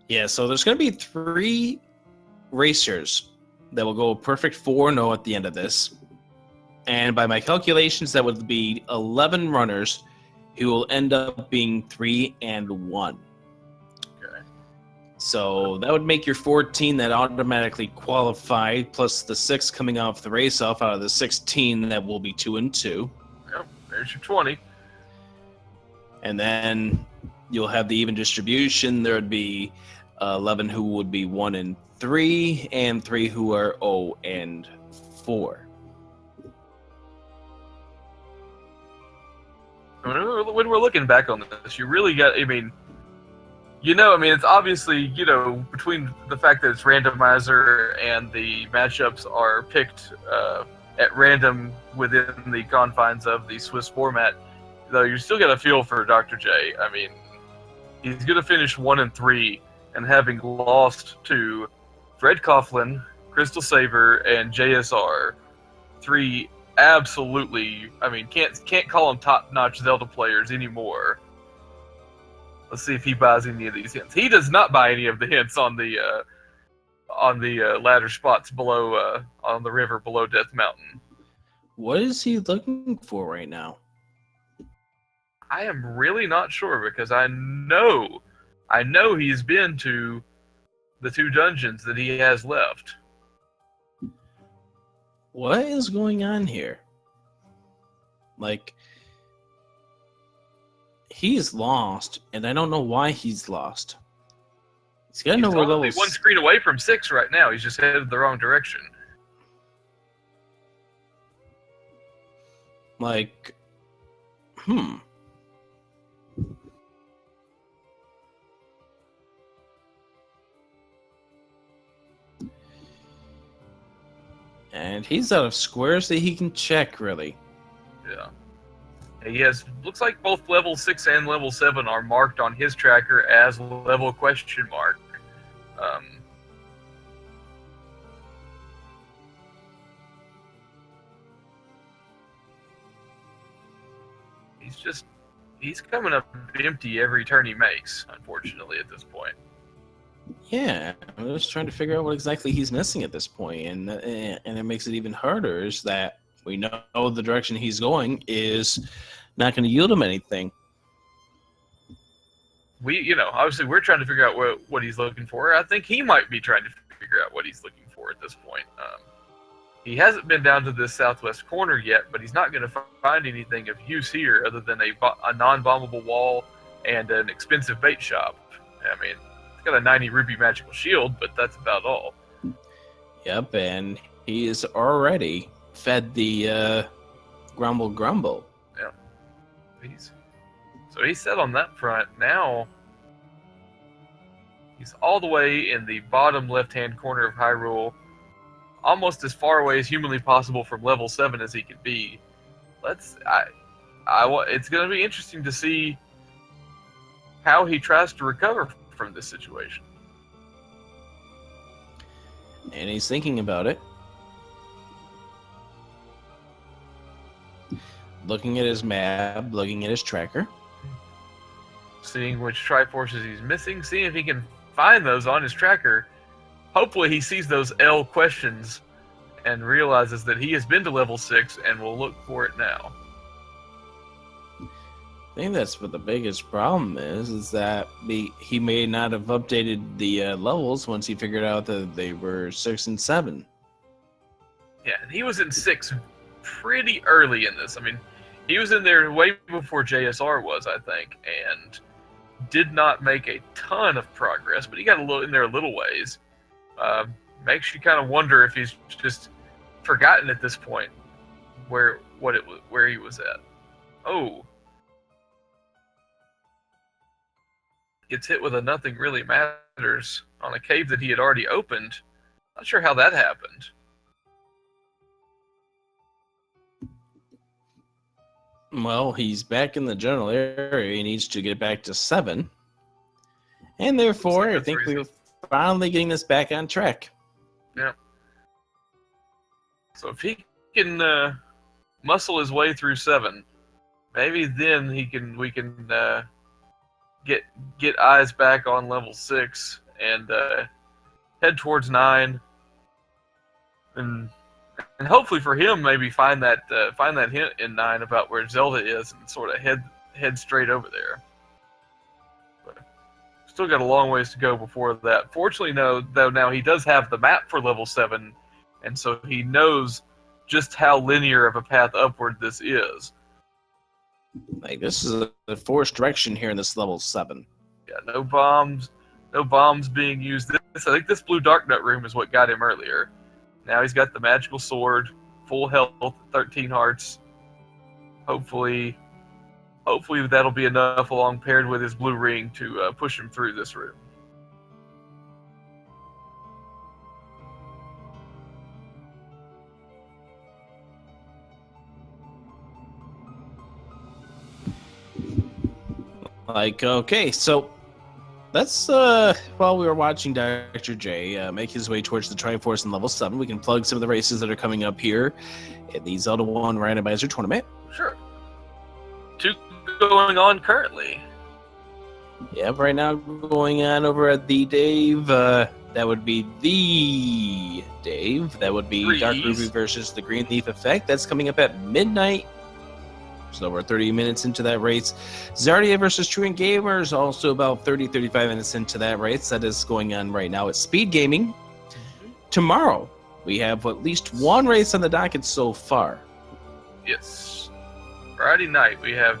Yeah, so there's going to be 3 racers that will go perfect 4-0 at the end of this. And by my calculations, that would be 11 runners who will end up being 3 and 1. Okay. So that would make your 14 that automatically qualify, plus the 6 coming off the race-off out of the 16 that will be 2 and 2. Yep, there's your 20. And then you'll have the even distribution. There would be 11 who would be 1 and 3, and 3 who are 0 and 4. When we're looking back on this, you really got, it's obviously, between the fact that it's randomizer and the matchups are picked at random within the confines of the Swiss format, though you still got a feel for Dr. J. I mean, he's going to finish 1 and 3, and having lost to Fred Coughlin, Crystal Saber, and JSR, 3 absolutely, can't call them top-notch Zelda players anymore. Let's see if he buys any of these hints. He does not buy any of the hints on the ladder spots below, on the river below Death Mountain. What is he looking for right now? I am really not sure, because I know he's been to the 2 dungeons that he has left. What is going on here? He's lost, and I don't know why he's lost. He's got to know where levels. He's 1 screen away from 6 right now. He's just headed the wrong direction. And he's out of squares that he can check, really. Yeah. He has, looks like both level 6 and level 7 are marked on his tracker as level question mark. He's coming up empty every turn he makes, unfortunately, at this point. Yeah, I'm just trying to figure out what exactly he's missing at this point, and it makes it even harder is that we know the direction he's going is not going to yield him anything. obviously we're trying to figure out what he's looking for. I think he might be trying to figure out what he's looking for at this point. He hasn't been down to this southwest corner yet, but he's not going to find anything of use here other than a non-bombable wall and an expensive bait shop. I mean, it's got a 90 rupee magical shield, but that's about all. Yep, and he is already fed the grumble. Yeah. So he's set on that front. Now he's all the way in the bottom left-hand corner of Hyrule, almost as far away as humanly possible from level 7 as he could be. It's going to be interesting to see how he tries to recover from this situation. And he's thinking about it. Looking at his map, looking at his tracker. Seeing which Triforces he's missing, seeing if he can find those on his tracker. Hopefully he sees those L questions and realizes that he has been to level 6 and will look for it now. I think that's what the biggest problem is that he may not have updated the levels once he figured out that they were 6 and 7. Yeah, and he was in 6 pretty early in this. I mean, he was in there way before JSR was, I think, and did not make a ton of progress, but he got in there a little ways. Makes you kind of wonder if he's just forgotten at this point where he was at. Oh. Gets hit with a nothing really matters on a cave that he had already opened. Not sure how that happened. Well, he's back in the general area. He needs to get back to 7. And therefore, I think we're finally getting this back on track. Yeah. So if he can muscle his way through 7, maybe then we can get eyes back on level 6 and head towards 9, and hopefully for him maybe find that hint in 9 about where Zelda is and sort of head straight over there. But still got a long ways to go before that. Fortunately, though now he does have the map for level 7, and so he knows just how linear of a path upward this is. Like, this is a forced direction here in this level 7. Yeah, no bombs being used. I think this blue dark nut room is what got him earlier. Now he's got the magical sword, full health, 13 hearts. Hopefully that'll be enough, along paired with his blue ring, to push him through this room. Like, okay, so let's, while we were watching Dr. J make his way towards the Triforce in level 7, we can plug some of the races that are coming up here in the Zelda 1 Randomizer tournament. Sure. 2 going on currently. Yeah, right now going on over at the Dave. That would be the Dave. That would be Threes. Dark Ruby versus the Green Leaf Effect. That's coming up at midnight. So we're 30 minutes into that race. Zardia versus JSR2Gamers, also about 30-35 minutes into that race. That is going on right now at Speed Gaming. Tomorrow, we have at least one race on the docket so far. Yes. Friday night, we have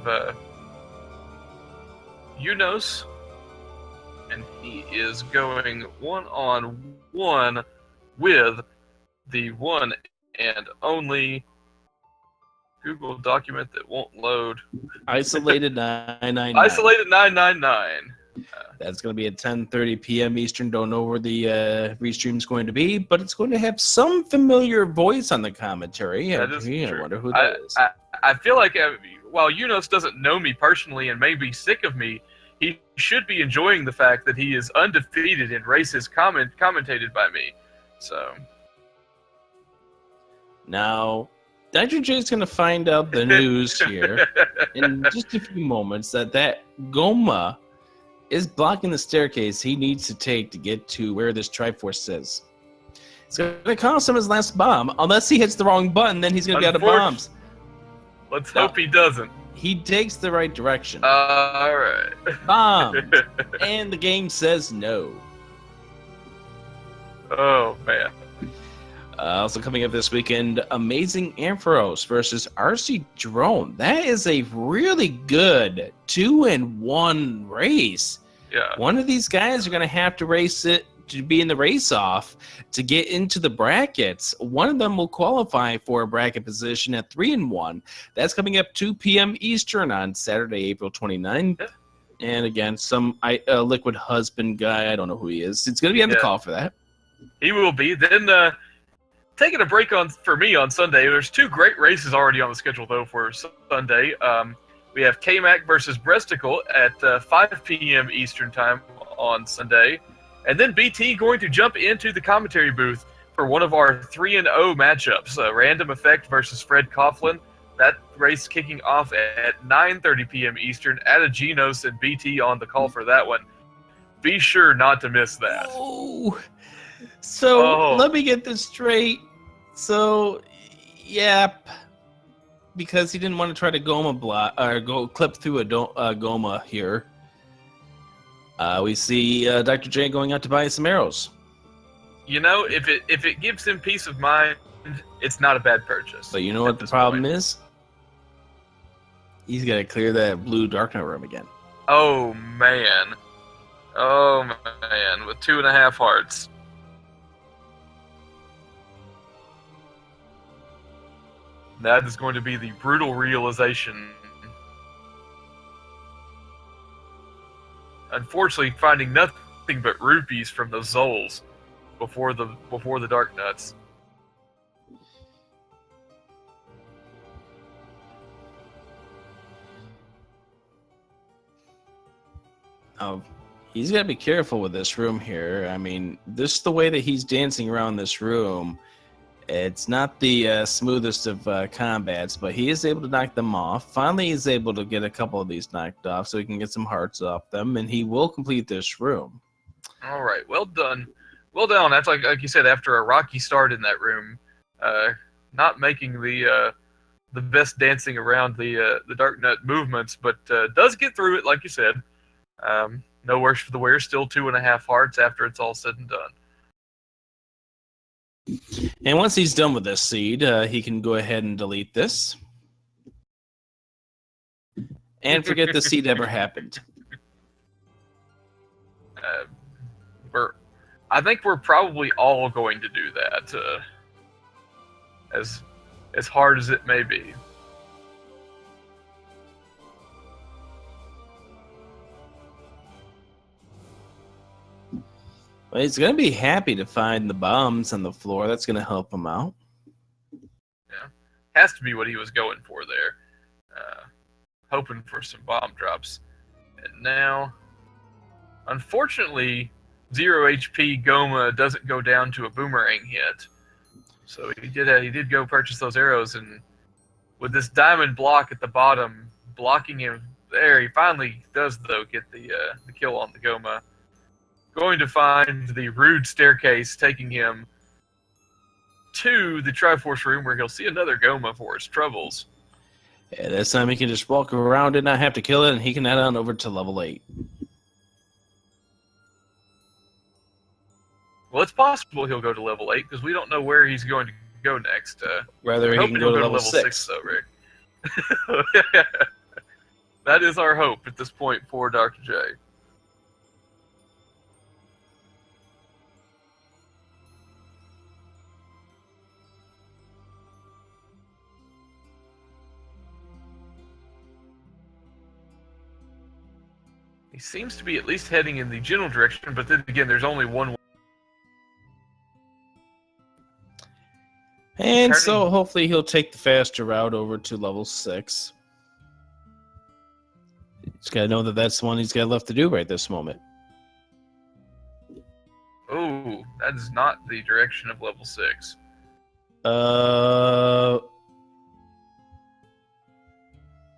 Unos, and he is going one-on-one with the one and only Google document that won't load. Isolated 999. Isolated 999. That's going to be at 10:30 p.m. Eastern. Don't know where the restream is going to be, but it's going to have some familiar voice on the commentary. That is I true. wonder who that is. I feel like while Unos doesn't know me personally and may be sick of me, he should be enjoying the fact that he is undefeated in races commentated by me. So now, Dr. J is going to find out the news here in just a few moments that Goma is blocking the staircase he needs to take to get to where this Triforce is. It's going to cost him his last bomb. Unless he hits the wrong button, then he's going to be out of bombs. Let's hope he doesn't. He takes the right direction. All right. Bomb. And the game says no. Oh, man. Also coming up this weekend, Amazing Ampharos versus RC Drone. That is a really good 2-in-1 race. Yeah. One of these guys are going to have to race it to be in the race-off to get into the brackets. One of them will qualify for a bracket position at 3-in-1. That's coming up 2 p.m. Eastern on Saturday, April 29th. Yeah. And again, some Liquid Husband guy, I don't know who he is. It's going to be on the call for that. He will be. Then taking a break for me on Sunday. There's 2 great races already on the schedule, though, for Sunday. We have K-Mac versus Bresticle at 5 p.m. Eastern Time on Sunday. And then BT going to jump into the commentary booth for one of our 3-0 matchups. Random Effect versus Fred Coughlin. That race kicking off at 9:30 p.m. Eastern. Add Genos and BT on the call for that one. Be sure not to miss that. Oh. So let me get this straight. So, yep, because he didn't want to try to Goma block or go clip through a Goma here. We see Dr. J going out to buy some arrows. You know, if it gives him peace of mind, it's not a bad purchase. But you know what the problem is? He's got to clear that blue Darknet room again. Oh man, with 2.5 hearts. That is going to be the brutal realization. Unfortunately, finding nothing but rupees from the Zols before the Dark Nuts. Oh, he's got to be careful with this room here. I mean, this the way that he's dancing around this room. It's not the smoothest of combats, but he is able to knock them off. Finally, he's able to get a couple of these knocked off so he can get some hearts off them, and he will complete this room. All right, well done. Well done. That's like you said, after a rocky start in that room, not making the best dancing around the Dark Nut movements, but does get through it, like you said. No worse for the wear, still 2.5 hearts after it's all said and done. And once he's done with this seed, he can go ahead and delete this. And forget the seed ever happened. I think we're probably all going to do that, as hard as it may be. Well, he's going to be happy to find the bombs on the floor. That's going to help him out. Yeah, has to be what he was going for there. Hoping for some bomb drops. And now, unfortunately, 0 HP Goma doesn't go down to a boomerang hit. So he did go purchase those arrows, and with this diamond block at the bottom blocking him there, he finally does though get the kill on the Goma. Going to find the rude staircase taking him to the Triforce room where he'll see another Goma for his troubles. Yeah, this time he can just walk around and not have to kill it, and he can head on over to level 8. Well, it's possible he'll go to level 8 because we don't know where he's going to go next. Rather, he can go to level 6. Though, Rick. That is our hope at this point for Dr. J. He seems to be at least heading in the general direction, but then again, there's only one. And so hopefully he'll take the faster route over to level 6. He's got to know that that's the one he's got left to do right this moment. Oh, that is not the direction of level 6.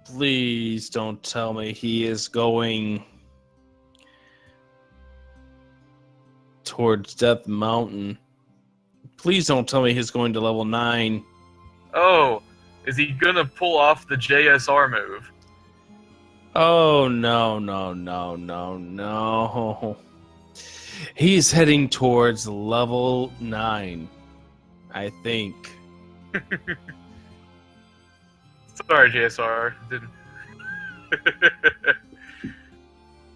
Please don't tell me he is going towards Death Mountain. Please don't tell me he's going to level 9. Oh, is he gonna pull off the JSR move? Oh, no, no, no, no, no. He's heading towards level 9, I think. Sorry, JSR. Didn't.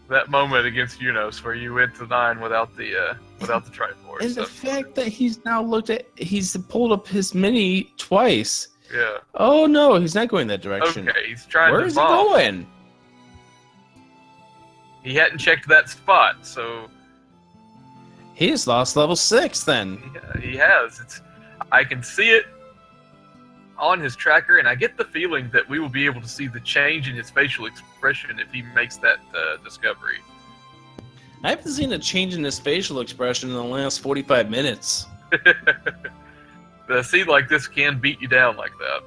That moment against Unos where you went to 9 without the Triforce. And the fact that he's pulled up his mini twice. Yeah. Oh no, he's not going that direction. Okay, he's trying Where to is bomb. he going? He hadn't checked that spot, so He's lost level 6 then. yeah, he has. I can see it on his tracker, and I get the feeling that we will be able to see the change in his facial expression if he makes that discovery. I haven't seen a change in his facial expression in the last 45 minutes. The seed like this can beat you down like that.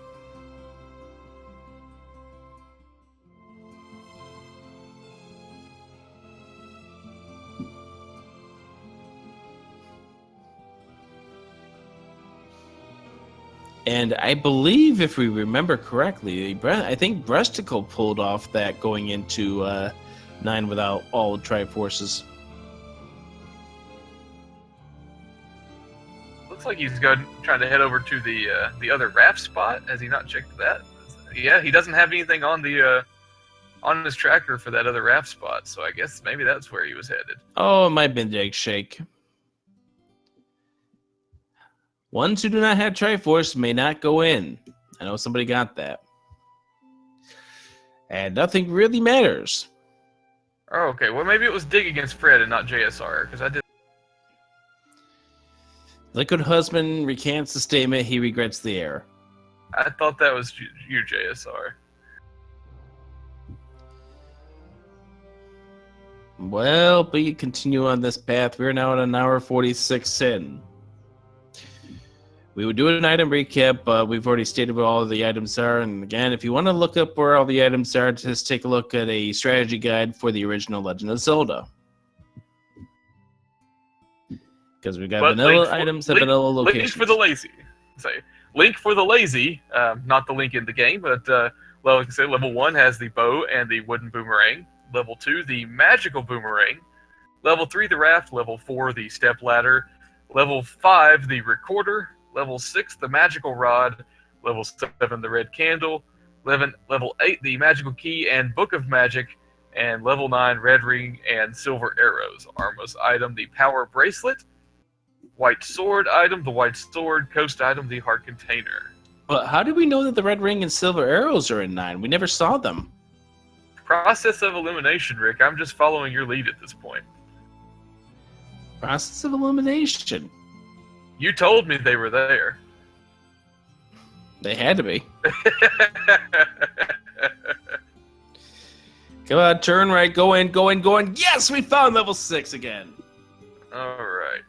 And I believe, if we remember correctly, I think Bresticle pulled off that going into 9 without all Triforces. Looks like he's trying to head over to the other raft spot. Has he not checked that? Yeah, he doesn't have anything on on his tracker for that other raft spot, so I guess maybe that's where he was headed. Oh, it might have been Jake Shake. Ones who do not have Triforce may not go in. I know somebody got that. And nothing really matters. Oh, okay. Well, maybe it was Dig against Fred and not JSR, because I did. Liquid Husband recants the statement he regrets the error. I thought that was you, JSR. Well, we continue on this path. We're now at an hour 46 in. We would do an item recap, but we've already stated where all the items are. And again, if you want to look up where all the items are, just take a look at a strategy guide for the original Legend of Zelda. Because we've got vanilla items and vanilla locations. Link for the lazy. Link for the lazy, not the link in the game, but like I said, level 1 has the bow and the wooden boomerang. Level 2, the magical boomerang. Level 3, the raft. Level 4, the step ladder. Level 5, the recorder. Level 6, the magical rod. Level 7, the red candle. Level 8, the magical key and book of magic. And level 9, red ring and silver arrows. Armos item, the power bracelet. White sword item, the white sword. Coast item, the heart container. But how do we know that the red ring and silver arrows are in 9? We never saw them. Process of elimination, Rick. I'm just following your lead at this point. Process of elimination. You told me they were there. They had to be. Come on, turn right, go in, go in, go in. Yes, we found level 6 again. All right.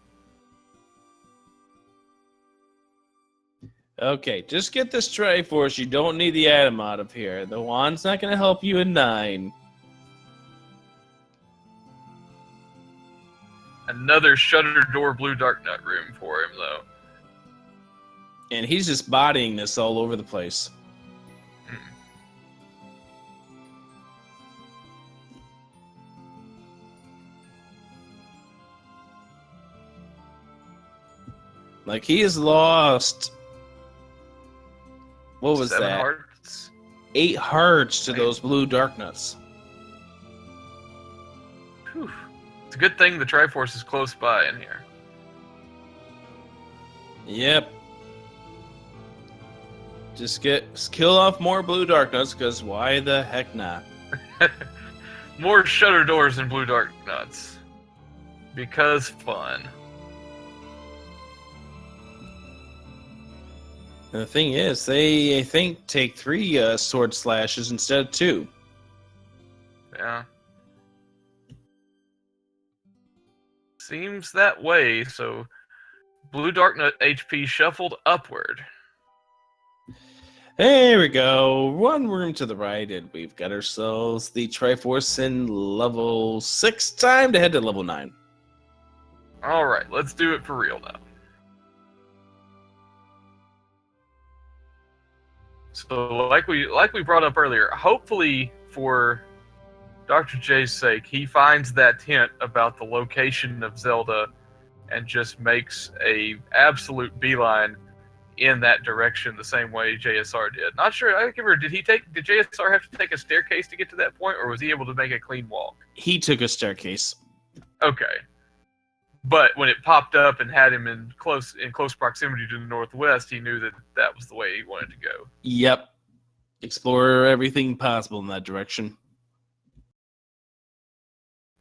Okay, just get this Triforce. You don't need the item out of here. The wand's not going to help you in 9. Another shutter door blue dark nut room for him, though. And he's just bodying this all over the place. Like, he is lost. What was 7 that? hearts. 8 hearts to those blue dark nuts. Whew. It's a good thing the Triforce is close by in here. Yep. Just kill off more blue dark nuts, because why the heck not? More shutter doors and blue dark nuts. Because fun. And the thing is, they, I think, take 3 sword slashes instead of 2. Yeah. Seems that way, so blue dark nut HP shuffled upward. There we go. One room to the right, and we've got ourselves the Triforce in level 6. Time to head to level 9. Alright, let's do it for real now. So like we brought up earlier, hopefully for Dr. J's sake, he finds that hint about the location of Zelda and just makes a absolute beeline in that direction the same way JSR did. Not sure. I can't remember. Did JSR have to take a staircase to get to that point, or was he able to make a clean walk? He took a staircase. Okay. But when it popped up and had him in close proximity to the northwest, he knew that that was the way he wanted to go. Yep. Explore everything possible in that direction.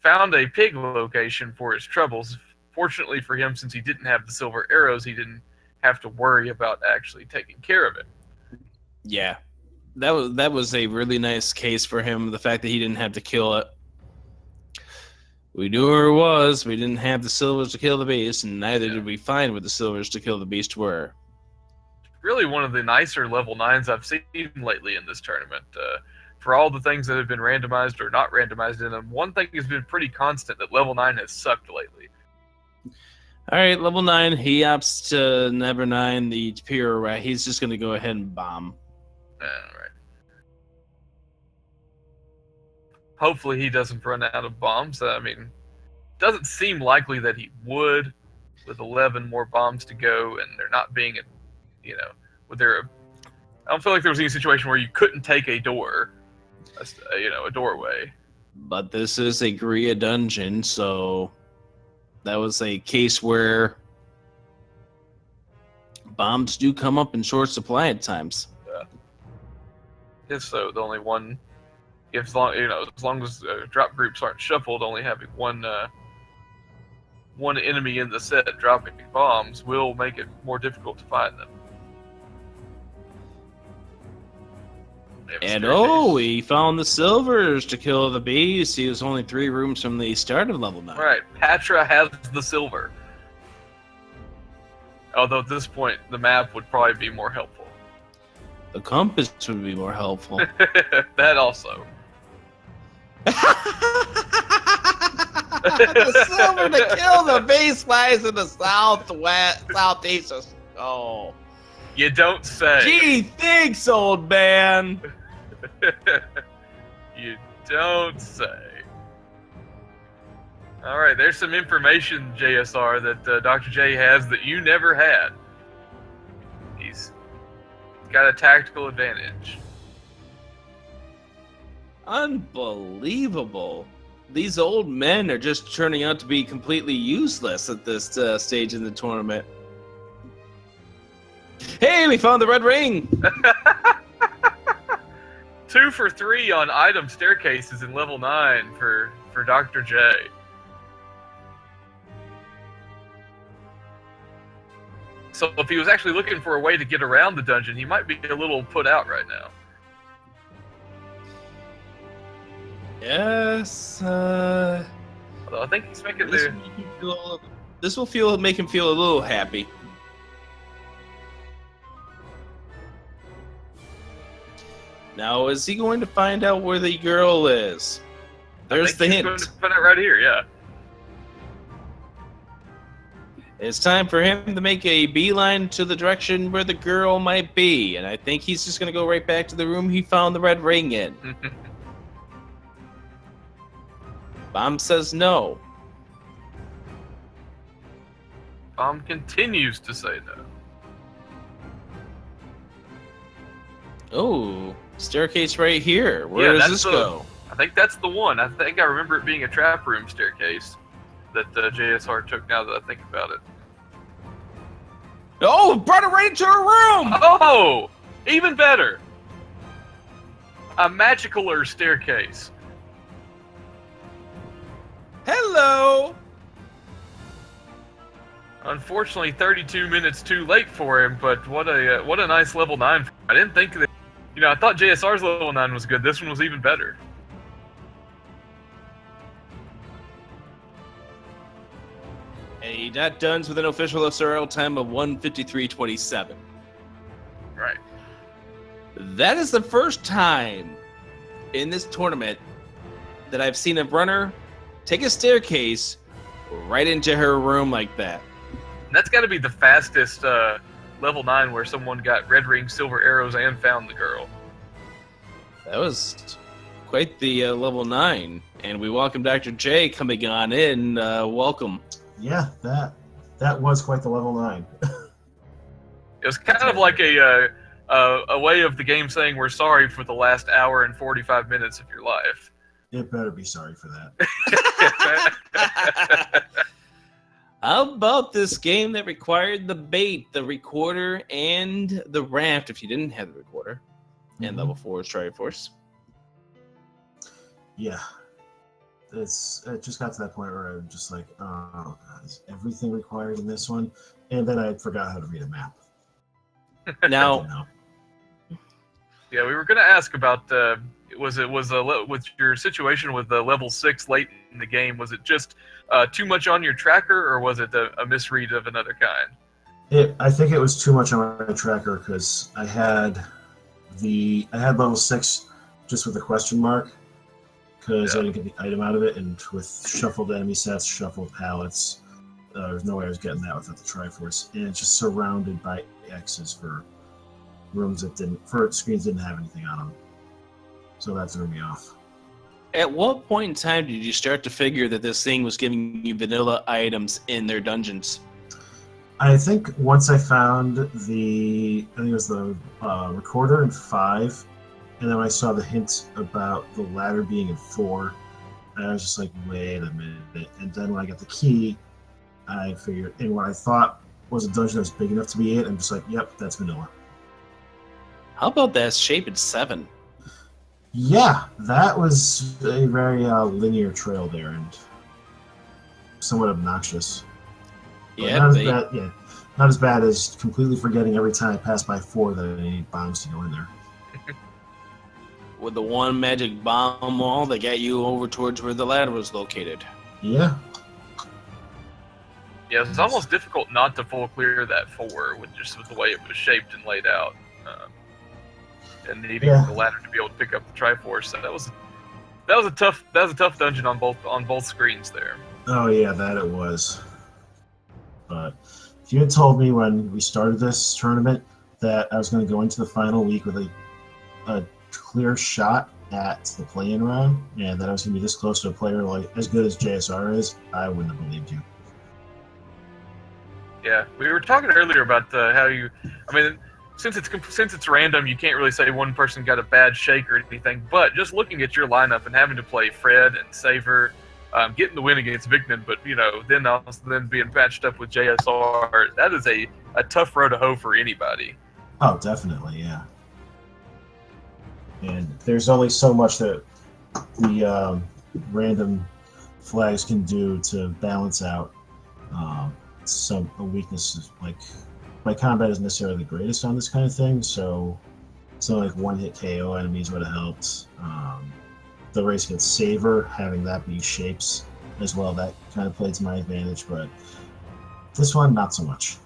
Found a pig location for his troubles. Fortunately for him, since he didn't have the silver arrows, he didn't have to worry about actually taking care of it. Yeah. That was a really nice case for him, the fact that he didn't have to kill it. We knew where it was. We didn't have the silvers to kill the beast, and neither did we find where the silvers to kill the beast were. Really one of the nicer level 9s I've seen lately in this tournament. For all the things that have been randomized or not randomized in them, one thing has been pretty constant, that level 9 has sucked lately. All right, level 9. He opts to never 9 the pure rat. He's just going to go ahead and bomb. All right. Hopefully he doesn't run out of bombs. I mean, doesn't seem likely that he would, with 11 more bombs to go, and there not being, I don't feel like there was any situation where you couldn't take a door, a doorway. But this is a Gria dungeon, so that was a case where bombs do come up in short supply at times. If so, the only one, as long as drop groups aren't shuffled, only having one enemy in the set dropping bombs will make it more difficult to find them. And we found the silvers to kill the beast. He was only 3 rooms from the start of level 9. Right, Patra has the silver. Although at this point, the map would probably be more helpful. The compass would be more helpful. That also. The silver to kill the beast lies in the southeast. Oh. You don't say. Gee, thanks, old man. You don't say. All right, there's some information, JSR, that Dr. J has that you never had. He's got a tactical advantage. Unbelievable. These old men are just turning out to be completely useless at this stage in the tournament. Hey, we found the red ring! 2 for 3 on item staircases in level 9 for Dr. J. So if he was actually looking for a way to get around the dungeon, he might be a little put out right now. Yes, Although I think he's making this will make him feel a little happy. Now, is he going to find out where the girl is? There's the hint. Going to put it right here, yeah. It's time for him to make a beeline to the direction where the girl might be, and I think he's just going to go right back to the room he found the red ring in. Bomb says no. Bomb continues to say no. Oh, staircase right here. Where does this go? I think that's the one. I think I remember it being a trap room staircase that JSR took, now that I think about it. Oh, brought it right into her room! Oh, even better. A magicaler staircase. Hello! Unfortunately, 32 minutes too late for him, but what a nice level 9. I didn't think that. I thought JSR's level 9 was good. This one was even better. And he got done with an official SRL time of 1:53.27. Right. That is the first time in this tournament that I've seen a runner take a staircase right into her room like that. That's got to be the fastest level 9 where someone got red ring, silver arrows, and found the girl. That was quite the level 9. And we welcome Dr. J coming on in. Welcome. Yeah, that was quite the level 9. It was kind of like a way of the game saying we're sorry for the last hour and 45 minutes of your life. It better be sorry for that. How about this game that required the bait, the recorder, and the raft if you didn't have the recorder? And level 4 is Triforce. Yeah. It just got to that point where I'm just like, oh, God, is everything required in this one? And then I forgot how to read a map. Now, yeah, we were going to ask about with your situation with the level 6 late in the game. Was it just too much on your tracker, or was it a misread of another kind? I think it was too much on my tracker because I had level 6 just with a question mark because I didn't get the item out of it, and with shuffled enemy sets, shuffled pallets, there's no way I was getting that without the Triforce, and it's just surrounded by X's for rooms screens didn't have anything on them, so that threw me off. at what point in time did you start to figure that this thing was giving you vanilla items in their dungeons? I think once I found I think it was the recorder in 5, and then I saw the hint about the ladder being in 4, and I was just like, wait a minute. And then when I got the key, I figured, and what I thought was a dungeon that was big enough to be it, I'm just like, yep, that's vanilla. How about that shape in 7? Yeah, that was a very linear trail there, and somewhat obnoxious. But Yeah, not as bad as completely forgetting every time I pass by 4 that I need bombs to go in there. with the one magic bomb wall that got you over towards where the ladder was located. Yeah. Yeah, it's almost difficult not to full clear that 4 with the way it was shaped and laid out, and needing the ladder to be able to pick up the Triforce. So that was a tough dungeon on both screens there. Oh yeah, that it was. But if you had told me when we started this tournament that I was going to go into the final week with a clear shot at the play-in round, and that I was going to be this close to a player like as good as JSR is, I wouldn't have believed you. Yeah, we were talking earlier about how you. I mean, since it's random, you can't really say one person got a bad shake or anything. But just looking at your lineup and having to play Fred and Saver, getting the win against Vignan, but then being patched up with JSR, that is a tough row to hoe for anybody. Oh, definitely, yeah. And there's only so much that the random flags can do to balance out some weaknesses. Like, my combat isn't necessarily the greatest on this kind of thing, so something like one-hit KO enemies would have helped. The race against Saver, having that be shapes as well, that kind of played to my advantage, but this one, not so much.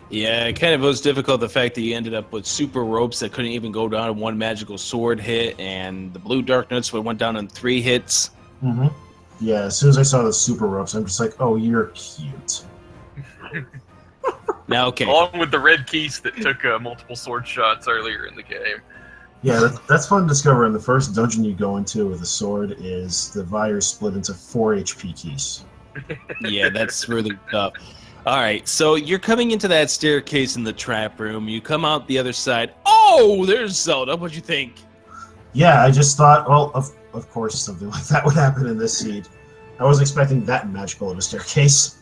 Yeah, it kind of was difficult, the fact that you ended up with super ropes that couldn't even go down in one magical sword hit, and the blue dark nuts went down in 3 hits. Mm-hmm. Yeah, as soon as I saw the super ropes, I'm just like, oh, you're cute. Now, okay. Along with the red keys that took multiple sword shots earlier in the game. Yeah, that's fun to discover. In the first dungeon you go into with a sword is the Vire split into 4 HP keys. Yeah, that's really tough. All right, so you're coming into that staircase in the trap room. You come out the other side. Oh, there's Zelda. What'd you think? Yeah, I just thought, well, of course something like that would happen in this seed. I wasn't expecting that magical of a staircase.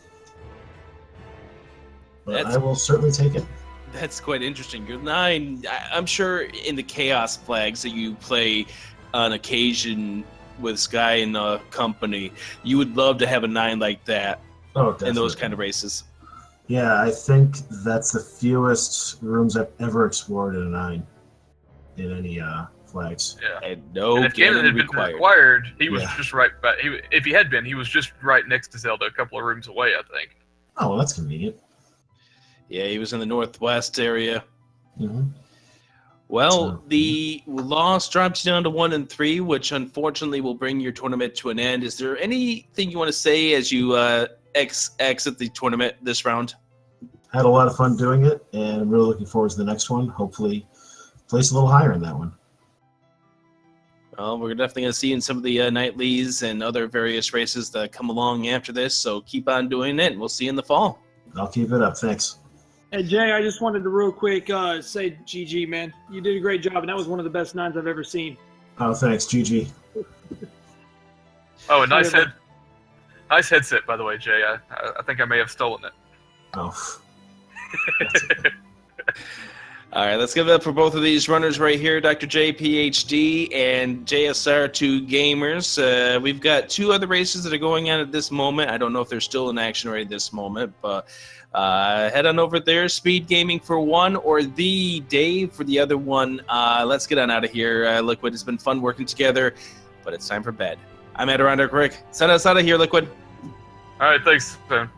But I will certainly take it. That's quite interesting. You're 9. I'm sure in the Chaos flags that you play on occasion with Sky and company, you would love to have a 9 like that in those kind of races. Yeah, I think that's the fewest rooms I've ever explored in a 9 in any flags. Yeah. And no and if Ganon had been required, he was just right. But if he had been, he was just right next to Zelda, a couple of rooms away, I think. Oh, well, that's convenient. Yeah, he was in the northwest area. Mm-hmm. Well, the loss drops you down to 1 and 3, which unfortunately will bring your tournament to an end. Is there anything you want to say as you exit the tournament this round? Had a lot of fun doing it, and I'm really looking forward to the next one. Hopefully, place a little higher in that one. Well, we're definitely going to see in some of the nightlies and other various races that come along after this. So keep on doing it, and we'll see you in the fall. I'll keep it up. Thanks. Hey, Jay, I just wanted to real quick say GG, man. You did a great job, and that was one of the best 9s I've ever seen. Oh, thanks, GG. Oh, a nice headset, by the way, Jay. I think I may have stolen it. Oh. All right, let's give it up for both of these runners right here, Dr. J, PhD, and JSR2Gamers. We've got 2 other races that are going on at this moment. I don't know if they're still in action right at this moment, but head on over there. Speed Gaming for one, or the Dave for the other one. Let's get on out of here. Liquid, it's been fun working together, but it's time for bed. I'm Adirondack Rick. Send us out of here, Liquid. All right, thanks, man.